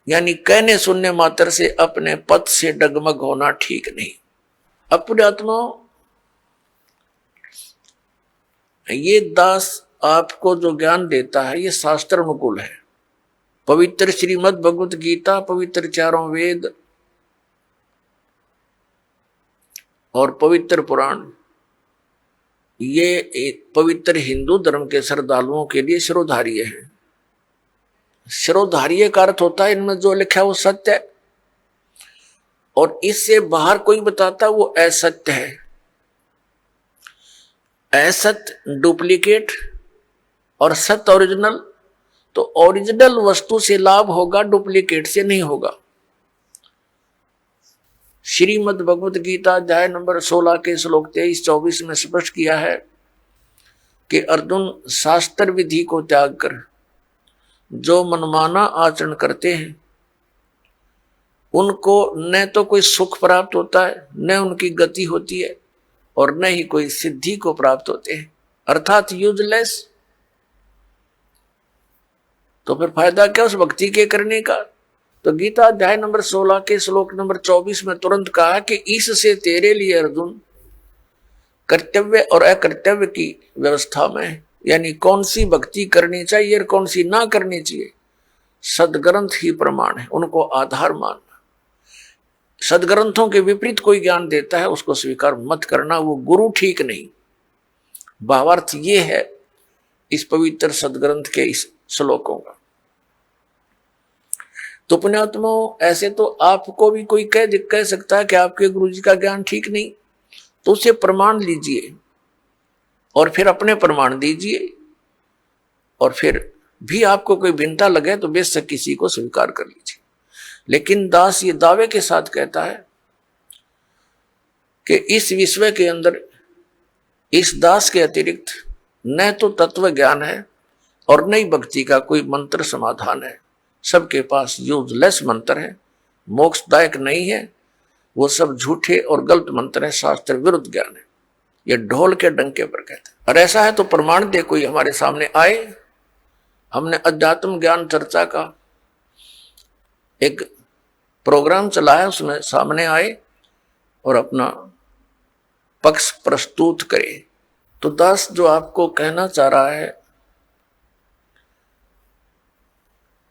यानी कहने सुनने मात्र से अपने पद से डगमग होना ठीक नहीं। अपने आत्मा ये दास आपको जो ज्ञान देता है ये शास्त्र अनुकूल है। पवित्र श्रीमद् भगवत गीता, पवित्र चारों वेद और पवित्र पुराण, ये एक पवित्र हिंदू धर्म के श्रद्धालुओं के लिए शिरोधार्य है। शिरोधार्य का अर्थ होता है इनमें जो लिखा है वो सत्य है, और इससे बाहर कोई बताता वो असत्य है। असत्य डुप्लीकेट और सत्य ओरिजिनल। तो ओरिजिनल वस्तु से लाभ होगा, डुप्लीकेट से नहीं होगा। श्रीमद् भगवत गीता अध्याय नंबर 16 के श्लोक 23-24 में स्पष्ट किया है कि अर्जुन, शास्त्र विधि को त्याग कर जो मनमाना आचरण करते हैं उनको न तो कोई सुख प्राप्त होता है, न उनकी गति होती है, और न ही कोई सिद्धि को प्राप्त होते हैं, अर्थात यूजलेस। तो फिर फायदा क्या उस भक्ति के करने का। तो गीता अध्याय नंबर 16 के श्लोक नंबर 24 में तुरंत कहा कि इससे तेरे लिए अर्जुन कर्तव्य और अकर्तव्य की व्यवस्था में, यानी कौन सी भक्ति करनी चाहिए और कौन सी ना करनी चाहिए, सदग्रंथ ही प्रमाण है, उनको आधार मानना। सदग्रंथों के विपरीत कोई ज्ञान देता है उसको स्वीकार मत करना, वो गुरु ठीक नहीं। भावार्थ ये है इस पवित्र सदग्रंथ के इस श्लोकों का। तो पुण्यात्माओं, ऐसे तो आपको भी कोई कह सकता है कि आपके गुरु जी का ज्ञान ठीक नहीं, तो उसे प्रमाण लीजिए और फिर अपने प्रमाण दीजिए, और फिर भी आपको कोई भिन्नता लगे तो बेशक किसी को स्वीकार कर लीजिए। लेकिन दास ये दावे के साथ कहता है कि इस विश्व के अंदर इस दास के अतिरिक्त न तो तत्व ज्ञान है और न ही भक्ति का कोई मंत्र समाधान है। सबके पास यूजलेस मंत्र है, मोक्षदायक नहीं है, वो सब झूठे और गलत मंत्र है, शास्त्र विरुद्ध ज्ञान है। ये ढोल के डंके पर कहते हैं। और ऐसा है तो प्रमाण दे कोई हमारे सामने आए। हमने अध्यात्म ज्ञान चर्चा का एक प्रोग्राम चलाया, उसमें सामने आए और अपना पक्ष प्रस्तुत करे। तो दास जो आपको कहना चाह रहा है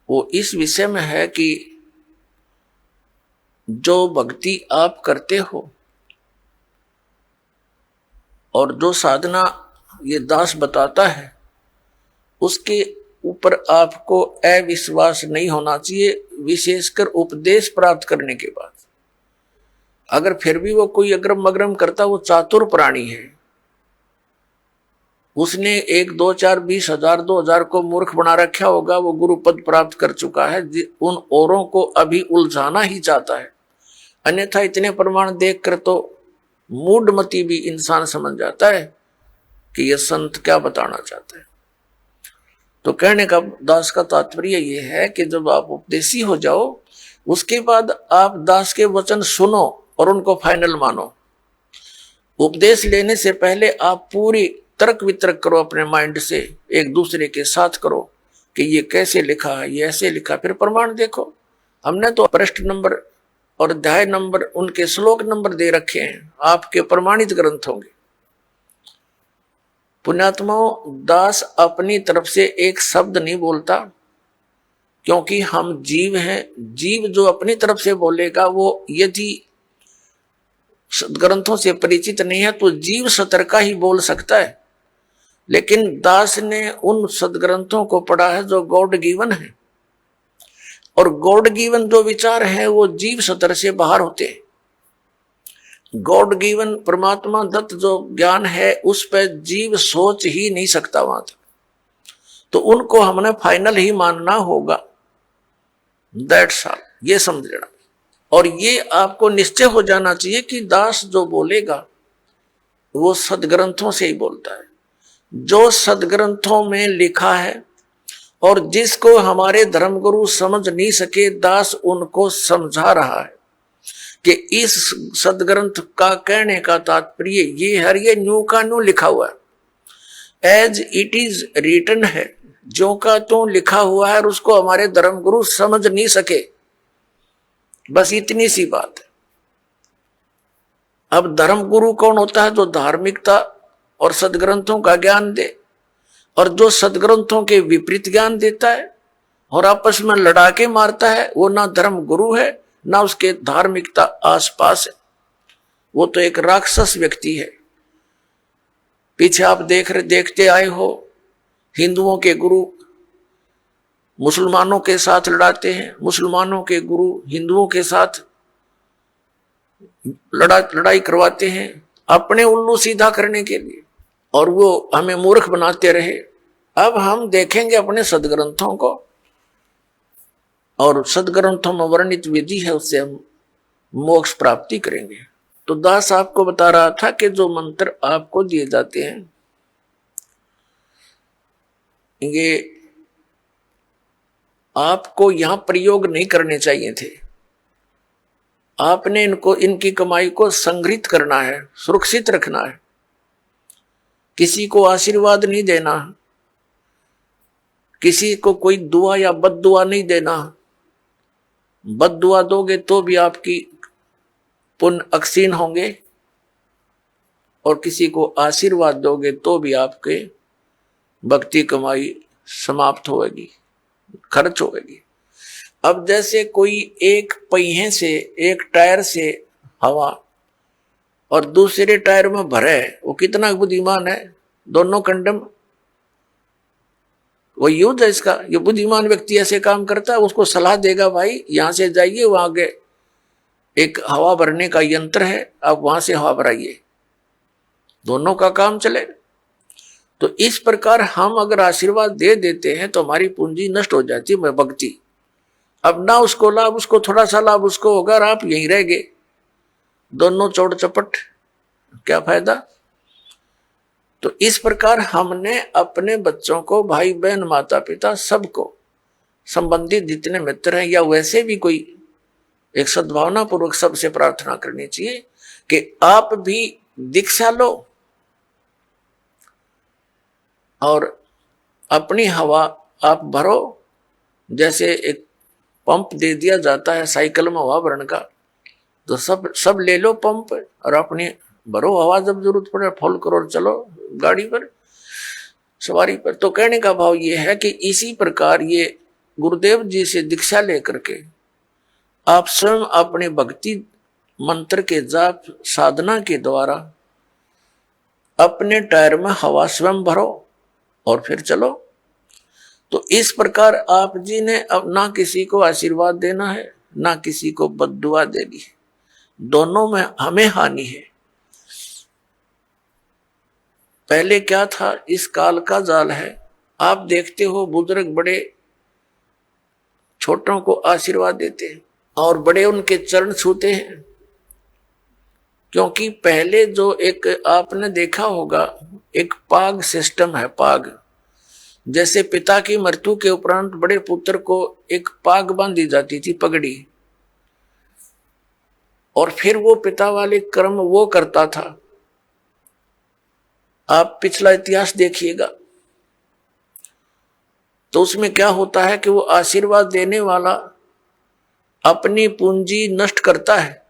वो इस विषय में है कि जो भक्ति आप करते हो और जो साधना ये दास बताता है उसके ऊपर आपको अविश्वास नहीं होना चाहिए, विशेषकर उपदेश प्राप्त करने के बाद। अगर फिर भी वो कोई अग्रम मग्रम करता, वो चातुर प्राणी है, उसने 1 2 4 20 हजार 2000 को मूर्ख बना रखा होगा, वो गुरु पद प्राप्त कर चुका है, उन औरों को अभी उलझाना ही चाहता है। अन्यथा इतने प्रमाण देखकर तो मूढ़मती भी इंसान समझ जाता है कि यह संत क्या बताना चाहता है। तो कहने का दास का तात्पर्य ये है कि जब आप उपदेशी हो जाओ उसके बाद आप दास के वचन सुनो और उनको फाइनल मानो। उपदेश लेने से पहले आप पूरी तर्क वितर्क करो, अपने माइंड से एक दूसरे के साथ करो कि ये कैसे लिखा है, ये ऐसे लिखा, फिर प्रमाण देखो। हमने तो पृष्ठ नंबर और अध्याय नंबर, उनके श्लोक नंबर दे रखे हैं, आपके प्रमाणित ग्रंथ होंगे। पुण्यात्माओं, दास अपनी तरफ से एक शब्द नहीं बोलता, क्योंकि हम जीव हैं। जीव जो अपनी तरफ से बोलेगा वो यदि ग्रंथों से परिचित नहीं है तो जीव सतर का ही बोल सकता है। लेकिन दास ने उन सदग्रंथों को पढ़ा है जो गॉड गिवन है, और गॉड गिवन जो विचार है वो जीव सतर से बाहर होते हैं। गॉड गिवन परमात्मा दत्त जो ज्ञान है उस पर जीव सोच ही नहीं सकता वहां तक, तो उनको हमने फाइनल ही मानना होगा। दैट्स ऑल, ये समझ लेना। और ये आपको निश्चय हो जाना चाहिए कि दास जो बोलेगा वो सदग्रंथों से ही बोलता है, जो सदग्रंथों में लिखा है, और जिसको हमारे धर्मगुरु समझ नहीं सके दास उनको समझा रहा है कि इस सदग्रंथ का कहने का तात्पर्य ये है, ये न्यू का न्यू लिखा हुआ है, एज इट इज रिटन है, जो का तो लिखा हुआ है, और उसको हमारे धर्मगुरु समझ नहीं सके। बस इतनी सी बात है। अब धर्मगुरु कौन होता है? जो धार्मिकता और सदग्रंथों का ज्ञान दे, और जो सदग्रंथों के विपरीत ज्ञान देता है और आपस में लड़ा के मारता है, वो ना धर्म गुरु है ना उसके धार्मिकता आसपास है, वो तो एक राक्षस व्यक्ति है। पीछे आप देखते आए हो, हिंदुओं के गुरु मुसलमानों के साथ लड़ाते हैं, मुसलमानों के गुरु हिंदुओं के साथ लड़ाई करवाते हैं अपने उल्लू सीधा करने के लिए, और वो हमें मूर्ख बनाते रहे। अब हम देखेंगे अपने सदग्रंथों को, और सदग्रंथों में वर्णित विधि है, उससे हम मोक्ष प्राप्ति करेंगे। तो दास आपको बता रहा था कि जो मंत्र आपको दिए जाते हैं ये आपको यहां प्रयोग नहीं करने चाहिए थे। आपने इनकी कमाई को संग्रहित करना है, सुरक्षित रखना है, किसी को आशीर्वाद नहीं देना किसी को कोई दुआ या बद्दुआ नहीं देना। बद्दुआ दोगे तो भी आपकी पुण्य अक्षीण होंगे, और किसी को आशीर्वाद दोगे तो भी आपके भक्ति कमाई समाप्त होगी, खर्च होगी। अब जैसे कोई एक पहिए से, एक टायर से हवा और दूसरे टायर में भरे, वो कितना बुद्धिमान है, दोनों कंडम वो यूज है इसका। ये बुद्धिमान व्यक्ति ऐसे काम करता है, उसको सलाह देगा भाई यहां से जाइए, वहां आगे एक हवा भरने का यंत्र है, आप वहां से हवा भराइए, दोनों का काम चले। तो इस प्रकार हम अगर आशीर्वाद दे देते हैं तो हमारी पूंजी नष्ट हो जाती है, भक्ति। अब ना उसको लाभ, उसको थोड़ा सा लाभ उसको होगा, और आप यहीं रह गए, दोनों चौड़ चपट, क्या फायदा। तो इस प्रकार हमने अपने बच्चों को, भाई बहन, माता पिता, सबको, संबंधित जितने मित्र हैं, या वैसे भी कोई, एक सद्भावना पूर्वक सबसे प्रार्थना करनी चाहिए कि आप भी दीक्षा लो और अपनी हवा आप भरो। जैसे एक पंप दे दिया जाता है साइकिल में हवा भरने का, तो सब ले लो पंप और अपनी भरो हवा, जब जरूरत पड़े फुल करो और चलो गाड़ी पर, सवारी पर। तो कहने का भाव ये है कि इसी प्रकार ये गुरुदेव जी से दीक्षा लेकर के आप स्वयं अपने भक्ति मंत्र के जाप साधना के द्वारा अपने टायर में हवा स्वयं भरो और फिर चलो। तो इस प्रकार आप जी ने अब ना किसी को आशीर्वाद देना है, ना किसी को बद्दुआ देनी है, दोनों में हमें हानि है। पहले क्या था, इस काल का जाल है। आप देखते हो बुजुर्ग बड़े छोटों को आशीर्वाद देते हैं और बड़े उनके चरण छूते हैं, क्योंकि पहले जो एक आपने देखा होगा एक पाग सिस्टम है। पाग जैसे पिता की मृत्यु के उपरांत बड़े पुत्र को एक पाग बांधी जाती थी, पगड़ी, और फिर वो पिता वाले कर्म वो करता था। आप पिछला इतिहास देखिएगा तो उसमें क्या होता है कि वो आशीर्वाद देने वाला अपनी पूंजी नष्ट करता है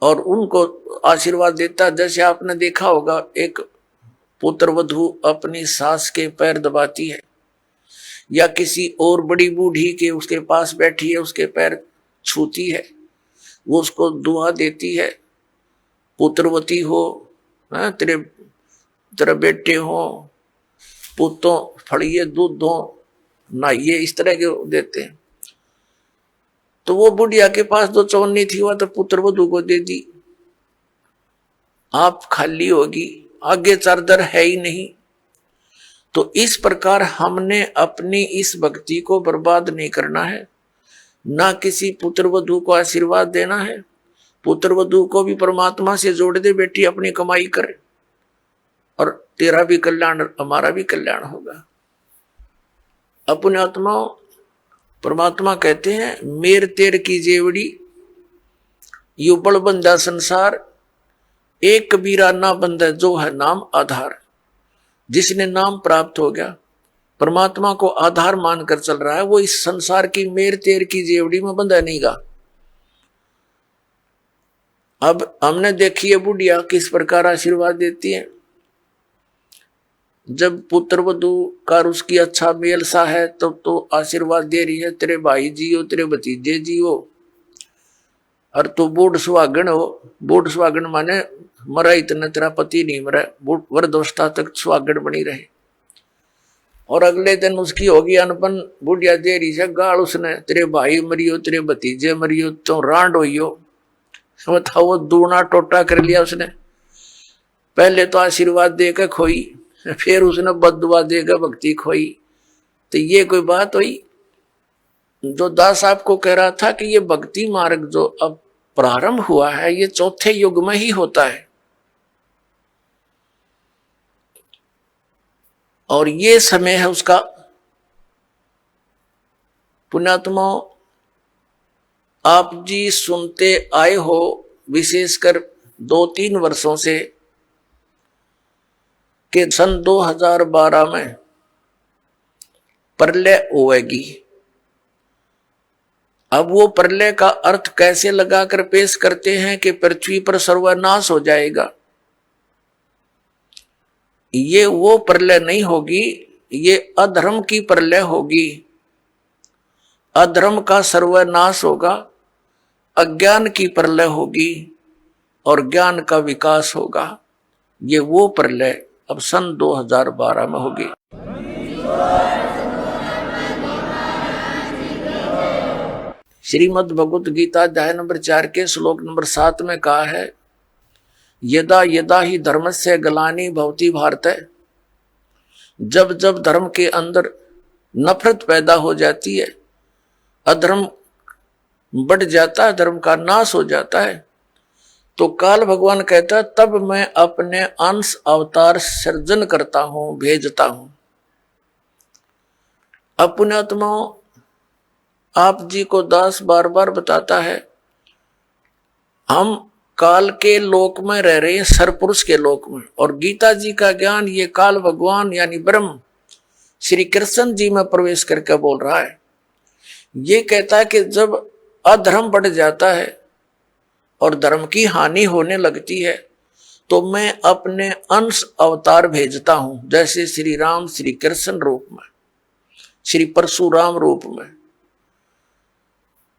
और उनको आशीर्वाद देता। जैसे आपने देखा होगा एक पुत्र वधू अपनी सास के पैर दबाती है, या किसी और बड़ी बूढ़ी के उसके पास बैठी है उसके पैर छूती है, वो उसको दुआ देती है, पुत्रवती हो, तेरे बेटे हो, पुतों फड़िए दूध दो, नहाइए, इस तरह के देते हैं। तो वो बुढ़िया के पास जो चौनी थी वह तो पुत्र वधू को दे दी, आप खाली होगी, आगे चारदर है ही नहीं। तो इस प्रकार हमने अपनी इस भक्ति को बर्बाद नहीं करना है, ना किसी पुत्र वधू को आशीर्वाद देना है। पुत्र वधू को भी परमात्मा से जोड़ दे, बेटी अपनी कमाई कर और तेरा भी कल्याण हमारा भी कल्याण होगा। अपने आत्मा परमात्मा कहते हैं मेर तेर की जेवड़ी यू बड़ बंदा संसार, एक कबीरा ना बंदा जो है नाम आधार। जिसने नाम प्राप्त हो गया, परमात्मा को आधार मानकर चल रहा है, वो इस संसार की मेर तेर की जेवड़ी में बंधा नहीं गा। अब हमने देखी है बुढ़िया किस प्रकार आशीर्वाद देती है। जब पुत्र वधू का उसकी अच्छा मेल सा है तब तो आशीर्वाद दे रही है, तेरे भाई जियो, तेरे भतीजे जियो, और तू बूढ़ सुहागन हो। बूढ़ सुहागन माने मरा इतना तेरा पति नहीं मरा, वृद्धावस्था तक सुहागन बनी रहे। और अगले दिन उसकी होगी अनपन, बुढ़िया दे रही है गाल उसने, तेरे भाई मरियो, तेरे भतीजे मरियो, तो रांड होइयो। बताओ, वो दूना टोटा कर लिया उसने। पहले तो आशीर्वाद देकर खोई, फिर उसने बद्दुआ देकर भक्ति खोई। तो ये कोई बात हुई? जो दास आपको कह रहा था कि ये भक्ति मार्ग जो अब प्रारंभ हुआ है ये चौथे युग में ही होता है, और ये समय है उसका। पुण्यात्मा, आप जी सुनते आए हो विशेषकर 2-3 वर्षों से कि सन 2012 में प्रलय होएगी। अब वो प्रलय का अर्थ कैसे लगाकर पेश करते हैं कि पृथ्वी पर सर्वनाश हो जाएगा। ये वो प्रलय नहीं होगी, ये अधर्म की प्रलय होगी। अधर्म का सर्वनाश होगा, अज्ञान की प्रलय होगी और ज्ञान का विकास होगा। ये वो प्रलय अब सन 2012 में होगी। श्रीमद् भगवत गीता अध्याय नंबर 4 के श्लोक नंबर 7 में कहा है, यदा यदा ही धर्मस्य ग्लानि भवति भारत। जब जब धर्म के अंदर नफरत पैदा हो जाती है, अधर्म बढ़ जाता है, धर्म का नाश हो जाता है, तो काल भगवान कहता है तब मैं अपने अंश अवतार सृजन करता हूं, भेजता हूं। अब पुण्यात्माओं, आप जी को दास बार बार बताता है, हम काल के लोक में रह रहे हैं, सरपुरुष के लोक में। और गीता जी का ज्ञान ये काल भगवान यानी ब्रह्म श्री कृष्ण जी में प्रवेश करके बोल रहा है। ये कहता है कि जब अधर्म बढ़ जाता है और धर्म की हानि होने लगती है, तो मैं अपने अंश अवतार भेजता हूं, जैसे श्री राम श्री कृष्ण रूप में, श्री परशुराम रूप में,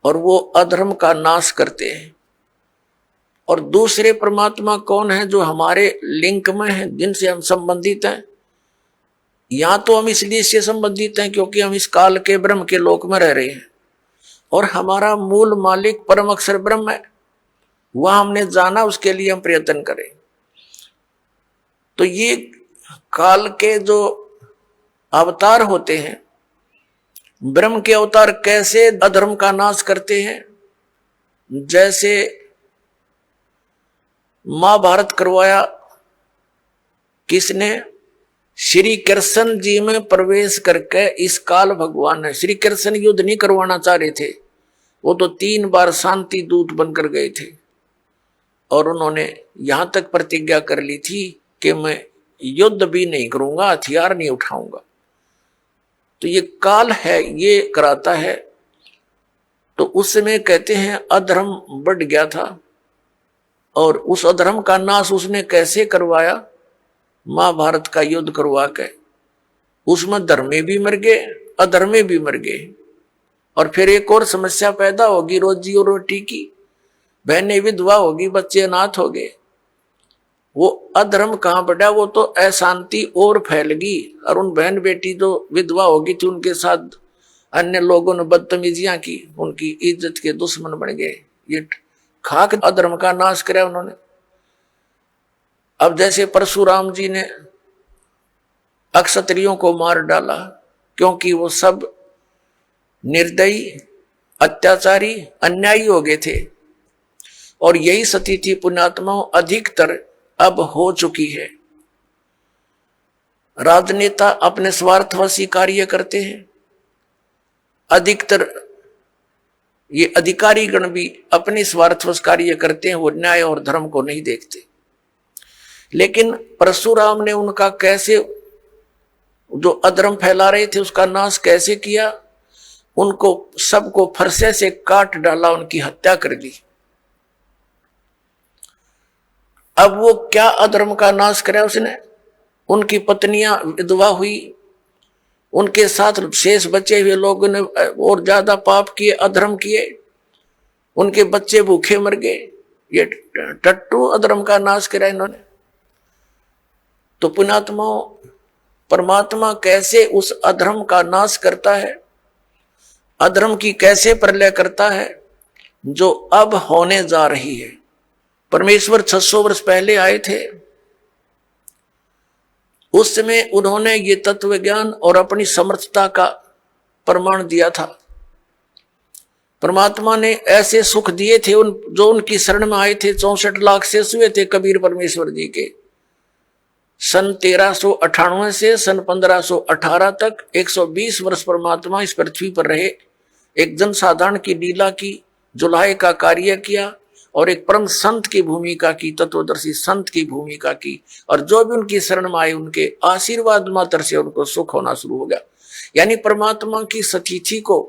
और वो अधर्म का नाश करते हैं। और दूसरे परमात्मा कौन है जो हमारे लिंक में है, जिनसे हम संबंधित हैं। या तो हम इसलिए से संबंधित हैं क्योंकि हम इस काल के ब्रह्म के लोक में रह रहे हैं और हमारा मूल मालिक परम अक्षर ब्रह्म है, वह हमने जाना, उसके लिए हम प्रयत्न करें। तो ये काल के जो अवतार होते हैं, ब्रह्म के अवतार कैसे अधर्म का नाश करते हैं। जैसे महाभारत करवाया किसने? श्री कृष्ण जी में प्रवेश करके इस काल भगवान ने। श्री कृष्ण युद्ध नहीं करवाना चाह रहे थे, वो तो 3 बार शांति दूत बनकर गए थे और उन्होंने यहां तक प्रतिज्ञा कर ली थी कि मैं युद्ध भी नहीं करूंगा, हथियार नहीं उठाऊंगा। तो ये काल है, ये कराता है। तो उस समय कहते हैं अधर्म बढ़ गया था और उस अधर्म का नाश उसने कैसे करवाया? महाभारत का युद्ध करवा के। उसमें धर्मे भी मर गए, अधर्मे भी मर गए। और फिर एक और समस्या पैदा होगी रोजी और रोटी की, बहनें विधवा होगी, बच्चे अनाथ हो गए। वो अधर्म कहां बढ़ा? वो तो अशांति और फैल गई और उन बहन बेटी जो विधवा होगी थी उनके साथ अन्य लोगों ने बदतमीजियां की, उनकी इज्जत के दुश्मन बन गए। ये खाक अधर्म का नाश किया उन्होंने। अब जैसे परशुराम जी ने अक्षत्रियों को मार डाला क्योंकि वो सब निर्दयी, अत्याचारी, अन्यायी हो गए थे। और यही स्थिति पुण्यात्माओं अधिकतर अब हो चुकी है। राजनेता अपने स्वार्थवशी कार्य करते हैं, अधिकतर ये अधिकारी गण भी अपने स्वार्थवश कार्य करते हैं, वो न्याय और धर्म को नहीं देखते। लेकिन परशुराम ने उनका कैसे, जो अधर्म फैला रहे थे उसका नाश कैसे किया? उनको सबको फरसे से काट डाला, उनकी हत्या कर दी। अब वो क्या अधर्म का नाश करे उसने? उनकी पत्नियां विधवा हुई, उनके साथ शेष बचे हुए लोगों ने और ज्यादा पाप किए, अधर्म किए, उनके बच्चे भूखे मर गए। ये टट्टू अधर्म का नाश करा इन्होंने। तो पुण्यात्माओं, परमात्मा कैसे उस अधर्म का नाश करता है, अधर्म की कैसे प्रलय करता है जो अब होने जा रही है। परमेश्वर 600 वर्ष पहले आए थे, उस समय उन्होंने ये तत्व ज्ञान और अपनी समर्थता का प्रमाण दिया था। परमात्मा ने ऐसे सुख दिए थे जो उनकी शरण में आए थे। 64 लाख से हुए थे कबीर परमेश्वर जी के। सन 1398 से सन 1518 तक 120 वर्ष परमात्मा इस पृथ्वी पर रहे, एक जनसाधारण की लीला की, जुलाहे का कार्य किया और एक परम संत की भूमिका की, तत्वदर्शी संत की भूमिका की, और जो भी उनकी शरण में आए उनके आशीर्वाद मात्र से उनको सुख होना शुरू हो गया। यानी परमात्मा की सतिथि को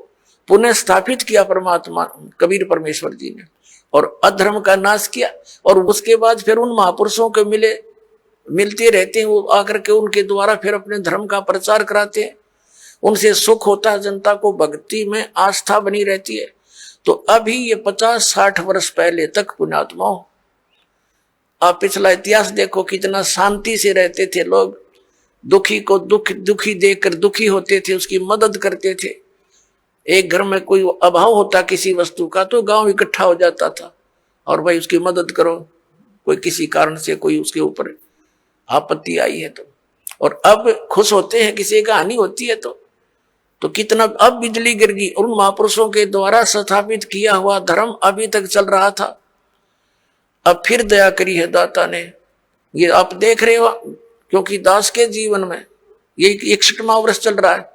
पुनः स्थापित किया परमात्मा कबीर परमेश्वर जी ने, और अधर्म का नाश किया। और उसके बाद फिर उन महापुरुषों को मिलते रहते हैं, वो आकर के उनके द्वारा फिर अपने धर्म का प्रचार कराते हैं, उनसे सुख होता है, जनता को भक्ति में आस्था बनी रहती है। तो अभी ये 50-60 वर्ष पहले तक पुण्यात्माओं, आप पिछला इतिहास देखो, कितना शांति से रहते थे लोग, दुखी को दुखी देखकर दुखी होते थे, उसकी मदद करते थे। एक घर में कोई अभाव होता किसी वस्तु का तो गांव इकट्ठा हो जाता था और भाई उसकी मदद करो, कोई किसी कारण से कोई उसके ऊपर आपत्ति आई है तो। और अब खुश होते हैं किसी का हानि होती है तो कितना अब बिजली गिर गई, और उन महापुरुषों के द्वारा स्थापित किया हुआ धर्म अभी तक चल रहा था। अब फिर दया करी है दाता ने, ये आप देख रहे हो, क्योंकि दास के जीवन में ये 61वां वर्ष चल रहा है।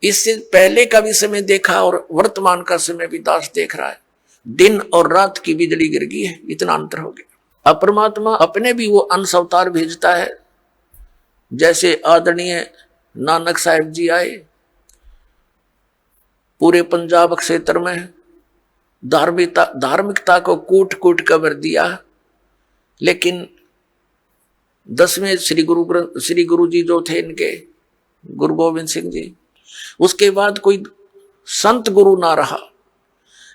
इससे पहले का भी समय देखा और वर्तमान का समय भी दास देख रहा है, दिन और रात की बिजली गिर गई है, इतना अंतर हो गया। अब परमात्मा अपने भी वो अंश अवतार भेजता है, जैसे आदरणीय नानक साहिब जी आए, पूरे पंजाब क्षेत्र में धार्मिकता को कूट कूट कर भर दिया। लेकिन 10वें श्री गुरु जी जो थे इनके, गुरु गोविंद सिंह जी, उसके बाद कोई संत गुरु ना रहा,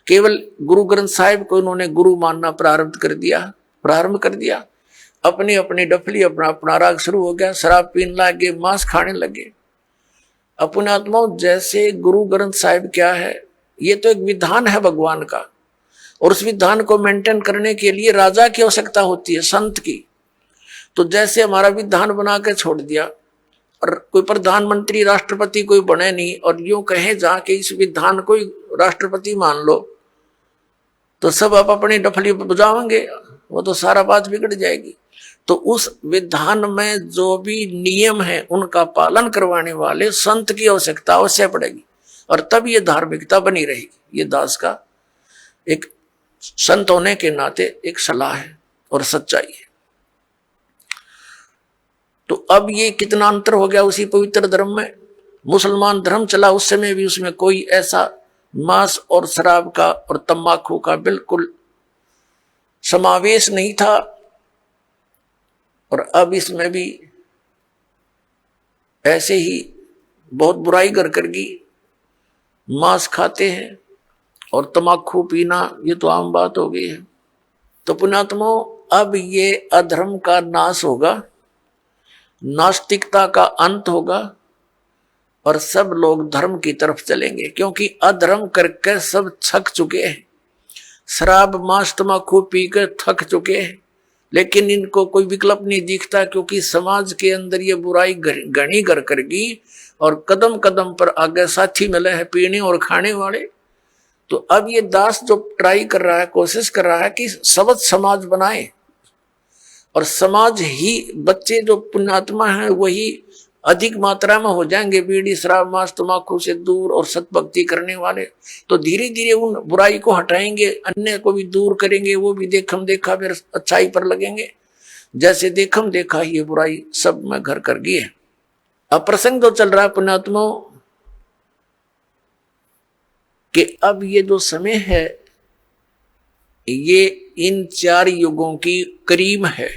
केवल गुरु ग्रंथ साहिब को उन्होंने गुरु मानना प्रारंभ कर दिया। अपनी अपनी डफली अपना अपना राग शुरू हो गया, शराब पीने लगे, मांस खाने लगे। अपने आत्माओं, जैसे गुरु ग्रंथ साहिब क्या है, ये तो एक विधान है भगवान का, और उस विधान को मेंटेन करने के लिए राजा की आवश्यकता होती है, संत की। तो जैसे हमारा विधान बना के छोड़ दिया और कोई प्रधानमंत्री राष्ट्रपति कोई बने नहीं, और यूं कहे जाके इस विधान को राष्ट्रपति मान लो, तो सब आप अपनी डफली बजाओगे, वो तो सारा बात बिगड़ जाएगी। तो उस विधान में जो भी नियम है उनका पालन करवाने वाले संत की आवश्यकता अवश्य पड़ेगी, और तब ये धार्मिकता बनी रहेगी। ये दास का एक संत होने के नाते एक सलाह है और सच्चाई है। तो अब ये कितना अंतर हो गया उसी पवित्र धर्म में। मुसलमान धर्म चला उस समय भी, उसमें कोई ऐसा मांस और शराब का और तंबाकू का बिल्कुल समावेश नहीं था, और अब इसमें भी ऐसे ही बहुत बुराई कर गई, मांस खाते हैं और तंबाकू पीना, ये तो आम बात हो गई है। तो पुण्यात्माओं, अब ये अधर्म का नाश होगा, नास्तिकता का अंत होगा, और सब लोग धर्म की तरफ चलेंगे, क्योंकि अधर्म करके सब थक चुके हैं, शराब मांस तंबाकू पीकर थक चुके हैं। लेकिन इनको कोई विकल्प नहीं दिखता, क्योंकि समाज के अंदर ये बुराई घनी घर कर गई, और कदम कदम पर आगे साथी मिले हैं पीने और खाने वाले। तो अब ये दास जो ट्राई कर रहा है, कोशिश कर रहा है कि सबद समाज बनाए, और समाज ही, बच्चे जो पुण्यात्मा हैं वही अधिक मात्रा में हो जाएंगे बीड़ी शराब मांस तंबाकू से दूर और सतभक्ति करने वाले। तो धीरे धीरे उन बुराई को हटाएंगे, अन्य को भी दूर करेंगे, वो भी देखम देखा फिर अच्छाई पर लगेंगे। जैसे देखम देखा ये बुराई सब में घर कर गई है। अब प्रसंग जो चल रहा है पुण्यात्माओं, कि अब ये जो समय है ये इन 4 युगों की करीब है,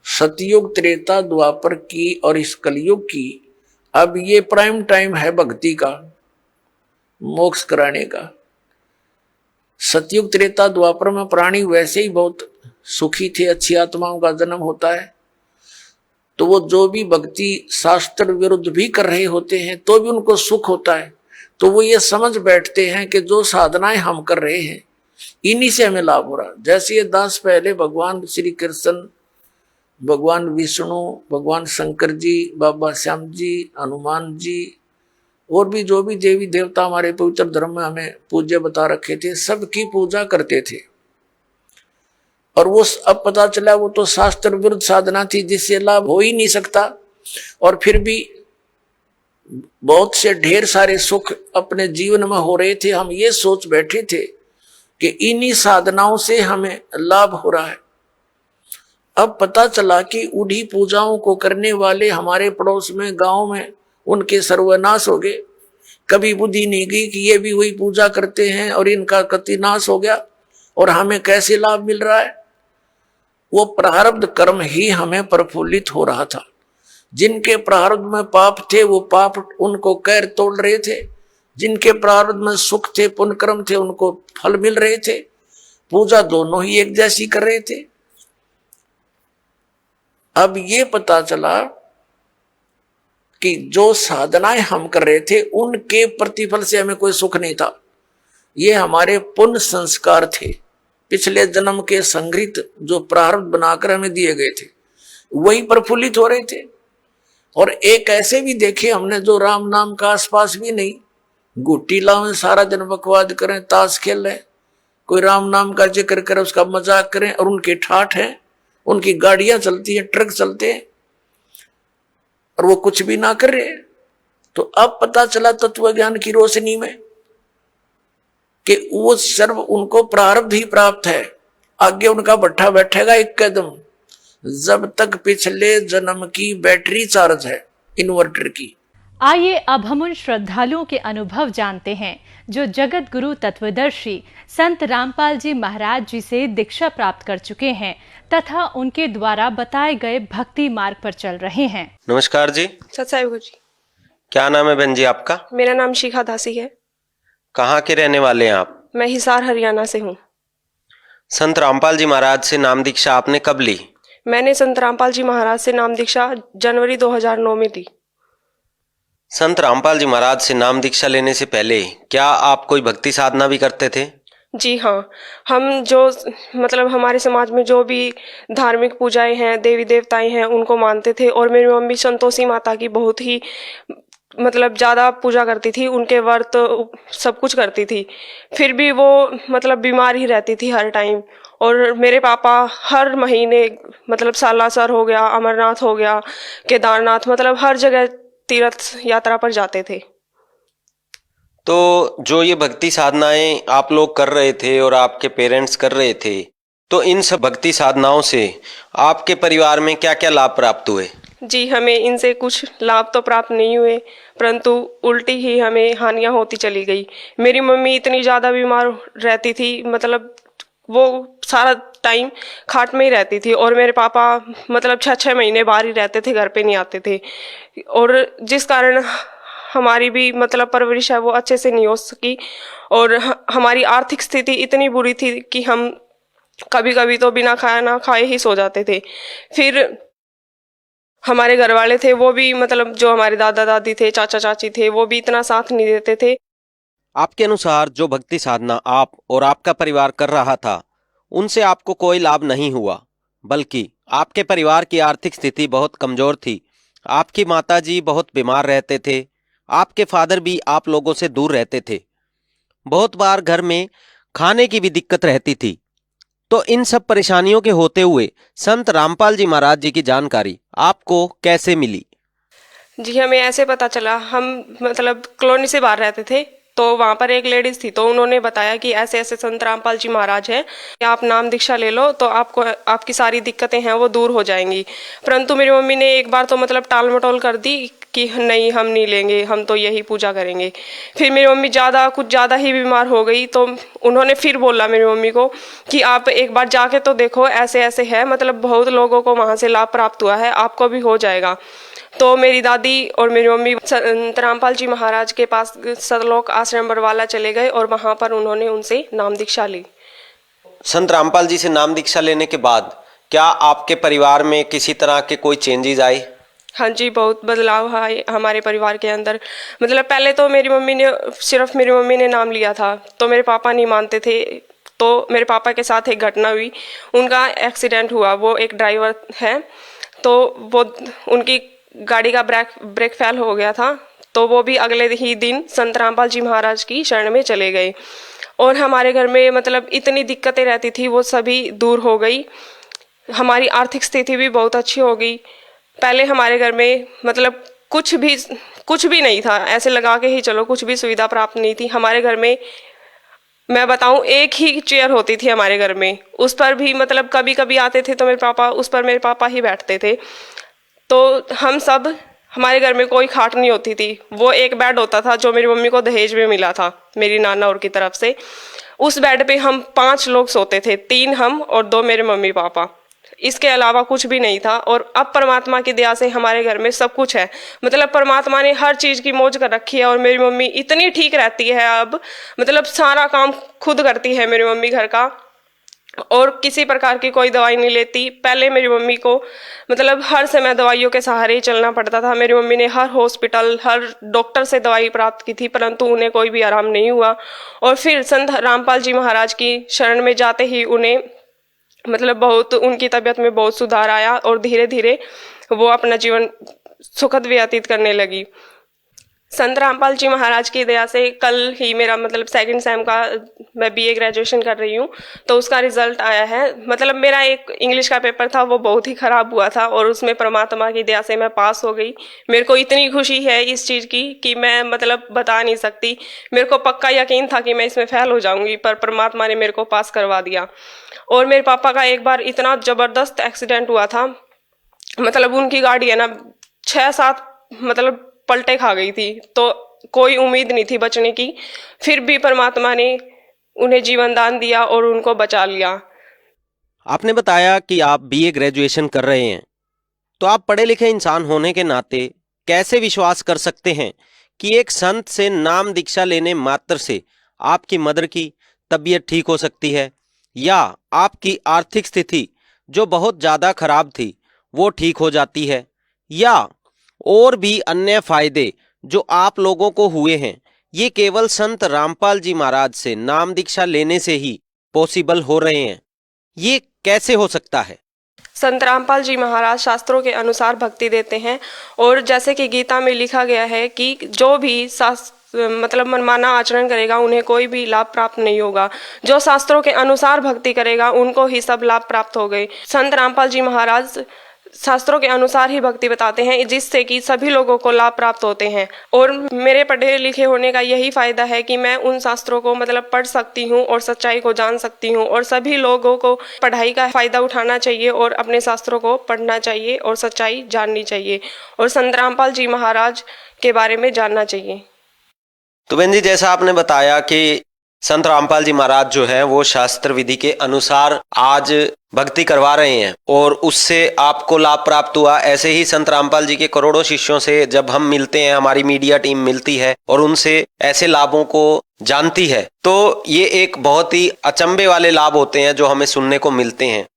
सतयुग त्रेता द्वापर की और इस कलयुग की। अब ये प्राइम टाइम है भक्ति का, मोक्ष कराने का। सतयुग त्रेता द्वापर में प्राणी वैसे ही बहुत सुखी थे, अच्छी आत्माओं का जन्म होता है, तो वो जो भी भक्ति शास्त्र विरुद्ध भी कर रहे होते हैं तो भी उनको सुख होता है। तो वो ये समझ बैठते हैं कि जो साधनाएं हम कर रहे हैं इन्हीं से हमें लाभ हो रहा। जैसे ये दास पहले भगवान श्री कृष्ण, भगवान विष्णु, भगवान शंकर जी, बाबा श्याम जी, हनुमान जी, और भी जो भी देवी देवता हमारे पवित्र धर्म में हमें पूज्य बता रखे थे, सबकी पूजा करते थे। और वो अब पता चला वो तो शास्त्र विरुद्ध साधना थी जिससे लाभ हो ही नहीं सकता, और फिर भी बहुत से ढेर सारे सुख अपने जीवन में हो रहे थे। हम ये सोच बैठे थे कि इन्हीं साधनाओं से हमें लाभ हो रहा है। अब पता चला कि उन्हीं पूजाओं को करने वाले हमारे पड़ोस में, गांव में, उनके सर्वनाश हो गए। कभी बुद्धि नहीं गई कि ये भी वही पूजा करते हैं और इनका कति नाश हो गया और हमें कैसे लाभ मिल रहा है। वो प्रारब्ध कर्म ही हमें प्रफुल्लित हो रहा था। जिनके प्रारब्ध में पाप थे वो पाप उनको कैर तोड़ रहे थे, जिनके प्रारब्ध में सुख थे, पुण्य कर्म थे, उनको फल मिल रहे थे। पूजा दोनों ही एक जैसी कर रहे थे। अब ये पता चला कि जो साधनाएं हम कर रहे थे उनके प्रतिफल से हमें कोई सुख नहीं था। ये हमारे पुण्य संस्कार थे, पिछले जन्म के संग्रहित जो प्रारब्ध बनाकर हमें दिए गए थे, वही प्रफुल्लित हो रहे थे। और एक ऐसे भी देखे हमने जो राम नाम का आसपास भी नहीं, गुट्टी लावें, सारा दिन बकवाद करें, ताश खेल रहे, कोई राम नाम का जिक्र करे, उसका मजाक करें, और उनके ठाठ हैं, उनकी गाड़ियां चलती हैं, ट्रक चलते हैं, और वो कुछ भी ना कर रहे। तो अब पता चला तत्व ज्ञान की रोशनी में कि वो सर्व उनको प्रारब्ध ही प्राप्त है। आगे उनका भट्ठा बैठेगा एक कदम, जब तक पिछले जन्म की बैटरी चार्ज है इन्वर्टर की। आइए अब हम उन श्रद्धालुओं के अनुभव जानते हैं जो जगत गुरु तत्वदर्शी संत रामपाल जी महाराज जी से दीक्षा प्राप्त कर चुके हैं तथा उनके द्वारा बताए गए भक्ति मार्ग पर चल रहे हैं। नमस्कार जी। सत्साई जी। क्या नाम है बहन जी आपका? मेरा नाम शिखा दासी है। कहाँ के रहने वाले हैं आप? मैं हिसार हरियाणा से हूँ। संत रामपाल जी महाराज से नाम दीक्षा आपने कब ली? मैंने संत रामपाल जी महाराज से नाम दीक्षा जनवरी 2009 में ली। संत रामपाल जी महाराज से नाम दीक्षा लेने से पहले क्या आप कोई भक्ति साधना भी करते थे? जी हाँ, हम जो मतलब हमारे समाज में जो भी धार्मिक पूजाएं हैं, देवी देवताएं हैं, उनको मानते थे। और मेरी मम्मी संतोषी माता की बहुत ही मतलब ज़्यादा पूजा करती थी, उनके व्रत सब कुछ करती थी। फिर भी वो मतलब बीमार ही रहती थी हर टाइम। और मेरे पापा हर महीने मतलब सालासर हो गया, अमरनाथ हो गया, केदारनाथ, मतलब हर जगह तीर्थ यात्रा पर जाते थे। तो जो ये भक्ति साधनाएं आप लोग कर रहे थे और आपके पेरेंट्स कर रहे थे, तो इन सब भक्ति साधनाओं से आपके परिवार में क्या क्या लाभ प्राप्त हुए? जी, हमें इनसे कुछ लाभ तो प्राप्त नहीं हुए, परंतु उल्टी ही हमें हानियां होती चली गई। मेरी मम्मी इतनी ज़्यादा बीमार रहती थी, मतलब वो सारा टाइम खाट में ही रहती थी। और मेरे पापा मतलब 6-6 महीने बाहर ही रहते थे, घर पे नहीं आते थे। और जिस कारण हमारी भी मतलब परवरिश है वो अच्छे से नहीं हो सकी। और हमारी आर्थिक स्थिति इतनी बुरी थी कि हम कभी कभी तो बिना खाया ना खाए ही सो जाते थे। फिर हमारे घर वाले थे वो भी मतलब जो हमारे दादा दादी थे, चाचा चाची थे, वो भी इतना साथ नहीं देते थे। आपके अनुसार जो भक्ति साधना आप और आपका परिवार कर रहा था, उनसे आपको कोई लाभ नहीं हुआ, बल्कि आपके परिवार की आर्थिक स्थिति बहुत कमजोर थी। आपकी माताजी बहुत बीमार रहते थे, आपके फादर भी आप लोगों से दूर रहते थे, बहुत बार घर में खाने की भी दिक्कत रहती थी। तो इन सब परेशानियों के होते हुए संत रामपाल जी महाराज जी की जानकारी आपको कैसे मिली? जी, हमें ऐसे पता चला, हम मतलब कॉलोनी से बाहर रहते थे, तो वहाँ पर एक लेडीज थी, तो उन्होंने बताया कि ऐसे ऐसे संत रामपाल जी महाराज हैं, आप नाम दीक्षा ले लो तो आपको आपकी सारी दिक्कतें हैं वो दूर हो जाएंगी। परंतु मेरी मम्मी ने एक बार तो मतलब टाल मटोल कर दी कि नहीं, हम नहीं लेंगे, हम तो यही पूजा करेंगे। फिर मेरी मम्मी कुछ ज़्यादा ही बीमार हो गई, तो उन्होंने फिर बोला मेरी मम्मी को कि आप एक बार जाके तो देखो, ऐसे ऐसे है, मतलब बहुत लोगों को वहाँ से लाभ प्राप्त हुआ है, आपको भी हो जाएगा। तो मेरी दादी और मेरी मम्मी संत रामपाल जी महाराज के पास सतलोक आश्रम बरवाला चले गए और वहाँ पर उन्होंने उनसे नाम दीक्षा ली। संत रामपाल जी से नाम दीक्षा लेने के बाद क्या आपके परिवार में किसी तरह के कोई चेंजेस आए? हाँ जी, बहुत बदलाव आए हमारे परिवार के अंदर। मतलब पहले तो सिर्फ मेरी मम्मी ने नाम लिया था, तो मेरे पापा नहीं मानते थे। तो मेरे पापा के साथ एक घटना हुई, उनका एक्सीडेंट हुआ। वो एक ड्राइवर है, तो वो उनकी गाड़ी का ब्रेक फेल हो गया था, तो वो भी अगले ही दिन संत रामपाल जी महाराज की शरण में चले गए। और हमारे घर में मतलब इतनी दिक्कतें रहती थी वो सभी दूर हो गई। हमारी आर्थिक स्थिति भी बहुत अच्छी हो गई। पहले हमारे घर में मतलब कुछ भी नहीं था, ऐसे लगा के ही चलो, कुछ भी सुविधा प्राप्त नहीं थी। हमारे घर में मैं बताऊं, एक ही चेयर होती थी हमारे घर में, उस पर भी मतलब कभी कभी आते थे तो उस पर मेरे पापा ही बैठते थे। तो हम सब, हमारे घर में कोई खाट नहीं होती थी, वो एक बेड होता था जो मेरी मम्मी को दहेज में मिला था मेरी नाना और की तरफ से। उस बेड पे हम 5 लोग सोते थे, 3 हम और 2 मेरे मम्मी पापा, इसके अलावा कुछ भी नहीं था। और अब परमात्मा की दया से हमारे घर में सब कुछ है, मतलब परमात्मा ने हर चीज़ की मौज कर रखी है। और मेरी मम्मी इतनी ठीक रहती है अब, मतलब सारा काम खुद करती है मेरी मम्मी घर का, और किसी प्रकार की कोई दवाई नहीं लेती। पहले मेरी मम्मी को मतलब हर समय दवाइयों के सहारे ही चलना पड़ता था। मेरी मम्मी ने हर हॉस्पिटल, हर डॉक्टर से दवाई प्राप्त की थी, परंतु उन्हें कोई भी आराम नहीं हुआ। और फिर संत रामपाल जी महाराज की शरण में जाते ही उन्हें मतलब बहुत, उनकी तबीयत में बहुत सुधार आया और धीरे धीरे वो अपना जीवन सुखद व्यतीत करने लगी। संत रामपाल जी महाराज की दया से कल ही मेरा मतलब 2nd सेम का, मैं BA ग्रेजुएशन कर रही हूँ, तो उसका रिजल्ट आया है। मतलब मेरा एक इंग्लिश का पेपर था, वो बहुत ही ख़राब हुआ था और उसमें परमात्मा की दया से मैं पास हो गई। मेरे को इतनी खुशी है इस चीज़ की कि मैं मतलब बता नहीं सकती। मेरे को पक्का यकीन था कि मैं इसमें फेल हो जाऊँगी, पर परमात्मा ने मेरे को पास करवा दिया। और मेरे पापा का एक बार इतना ज़बरदस्त एक्सीडेंट हुआ था, मतलब उनकी गाड़ी है ना 6-7 मतलब पलटे खा गई थी, तो कोई उम्मीद नहीं थी बचने की, फिर भी परमात्मा ने उन्हें जीवन दान दिया और उनको बचा लिया। आपने बताया कि आप BA ग्रेजुएशन कर रहे हैं, तो आप पढ़े लिखे इंसान होने के नाते कैसे विश्वास कर सकते हैं कि एक संत से नाम दीक्षा लेने मात्र से आपकी मदर की तबीयत ठीक हो सकती है, या आपकी आर्थिक स्थिति जो बहुत ज़्यादा खराब थी वो ठीक हो जाती है, या और भी अन्य फायदे जो आप लोगों को हुए हैं, ये केवल संत रामपाल जी महाराज से नाम दीक्षा लेने से ही पॉसिबल हो रहे हैं? ये कैसे हो सकता है? संत रामपाल जी महाराज शास्त्रों के अनुसार भक्ति देते हैं, और जैसे कि गीता में लिखा गया है कि जो भी मतलब मनमाना आचरण करेगा उन्हें कोई भी लाभ प्राप्त नहीं होगा। जो शास्त्रों के अनुसार भक्ति करेगा उनको ही सब लाभ प्राप्त हो गए। संत रामपाल जी महाराज शास्त्रों के अनुसार ही भक्ति बताते हैं, जिससे कि सभी लोगों को लाभ प्राप्त होते हैं। और मेरे पढ़े लिखे होने का यही फायदा है कि मैं उन शास्त्रों को मतलब पढ़ सकती हूँ और सच्चाई को जान सकती हूँ, और सभी लोगों को पढ़ाई का फायदा उठाना चाहिए और अपने शास्त्रों को पढ़ना चाहिए और सच्चाई जाननी चाहिए और संत रामपाल जी महाराज के बारे में जानना चाहिए। तो बहन जी, जैसा आपने बताया कि संत रामपाल जी महाराज जो है वो शास्त्र विधि के अनुसार आज भक्ति करवा रहे हैं और उससे आपको लाभ प्राप्त हुआ। ऐसे ही संत रामपाल जी के करोड़ों शिष्यों से जब हम मिलते हैं, हमारी मीडिया टीम मिलती है और उनसे ऐसे लाभों को जानती है, तो ये एक बहुत ही अचंभे वाले लाभ होते हैं जो हमें सुनने को मिलते हैं।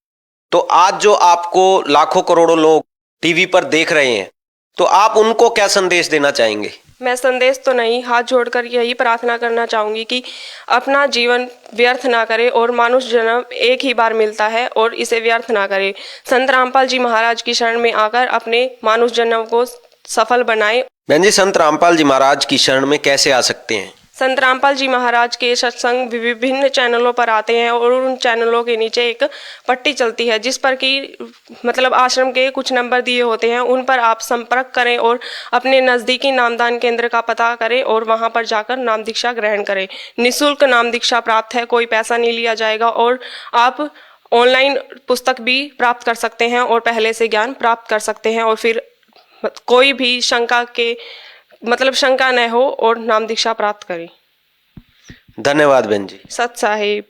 तो आज जो आपको लाखों करोड़ों लोग टीवी पर देख रहे हैं, तो आप उनको क्या संदेश देना चाहेंगे? मैं संदेश तो नहीं, हाथ जोड़कर यही प्रार्थना करना चाहूँगी कि अपना जीवन व्यर्थ ना करे, और मानुष जन्म एक ही बार मिलता है और इसे व्यर्थ ना करे। संत रामपाल जी महाराज की शरण में आकर अपने मानुष जन्म को सफल बनाए। बहन जी, संत रामपाल जी महाराज की शरण में कैसे आ सकते हैं? संत रामपाल जी महाराज के सत्संग विभिन्न चैनलों पर आते हैं और उन चैनलों के नीचे एक पट्टी चलती है जिस पर कि मतलब आश्रम के कुछ नंबर दिए होते हैं, उन पर आप संपर्क करें और अपने नज़दीकी नामदान केंद्र का पता करें और वहां पर जाकर नाम दीक्षा ग्रहण करें। निःशुल्क नाम दीक्षा प्राप्त है, कोई पैसा नहीं लिया जाएगा, और आप ऑनलाइन पुस्तक भी प्राप्त कर सकते हैं और पहले से ज्ञान प्राप्त कर सकते हैं, और फिर कोई भी शंका न हो और नाम दीक्षा प्राप्त करें। धन्यवाद बहन जी। सत साहिब।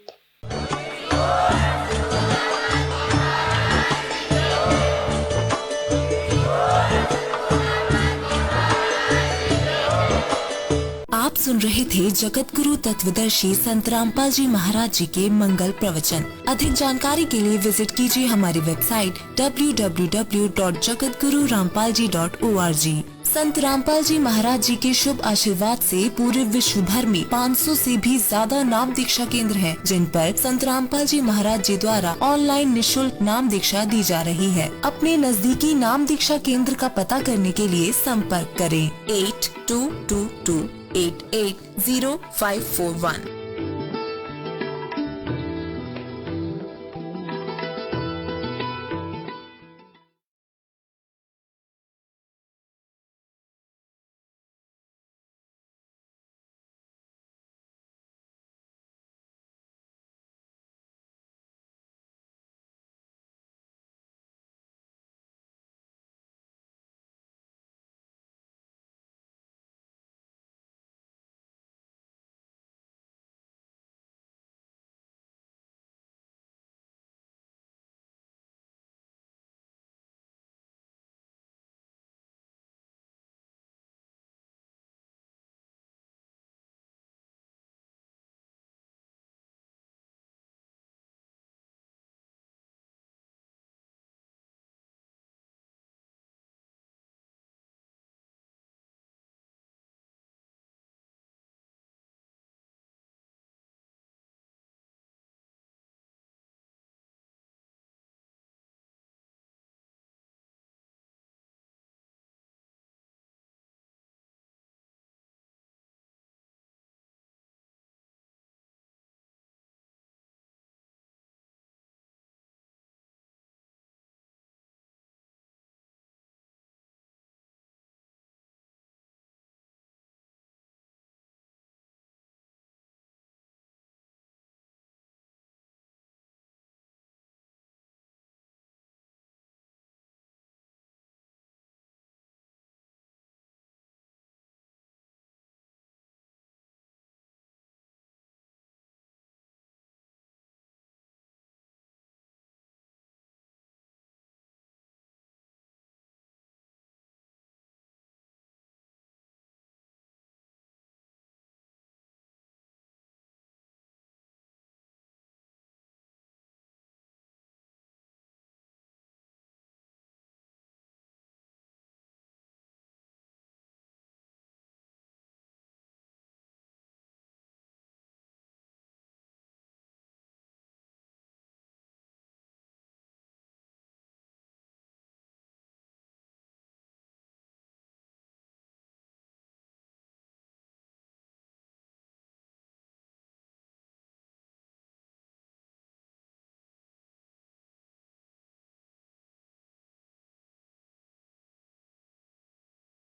आप सुन रहे थे जगत गुरु तत्वदर्शी संत रामपाल जी महाराज जी के मंगल प्रवचन। अधिक जानकारी के लिए विजिट कीजिए हमारी वेबसाइट www.jagatgururampalji.org। संत रामपाल जी महाराज जी के शुभ आशीर्वाद से पूरे विश्व भर में 500 से भी ज्यादा नाम दीक्षा केंद्र हैं, जिन पर संत रामपाल जी महाराज जी द्वारा ऑनलाइन निःशुल्क नाम दीक्षा दी जा रही है। अपने नजदीकी नाम दीक्षा केंद्र का पता करने के लिए संपर्क करें 8222880541।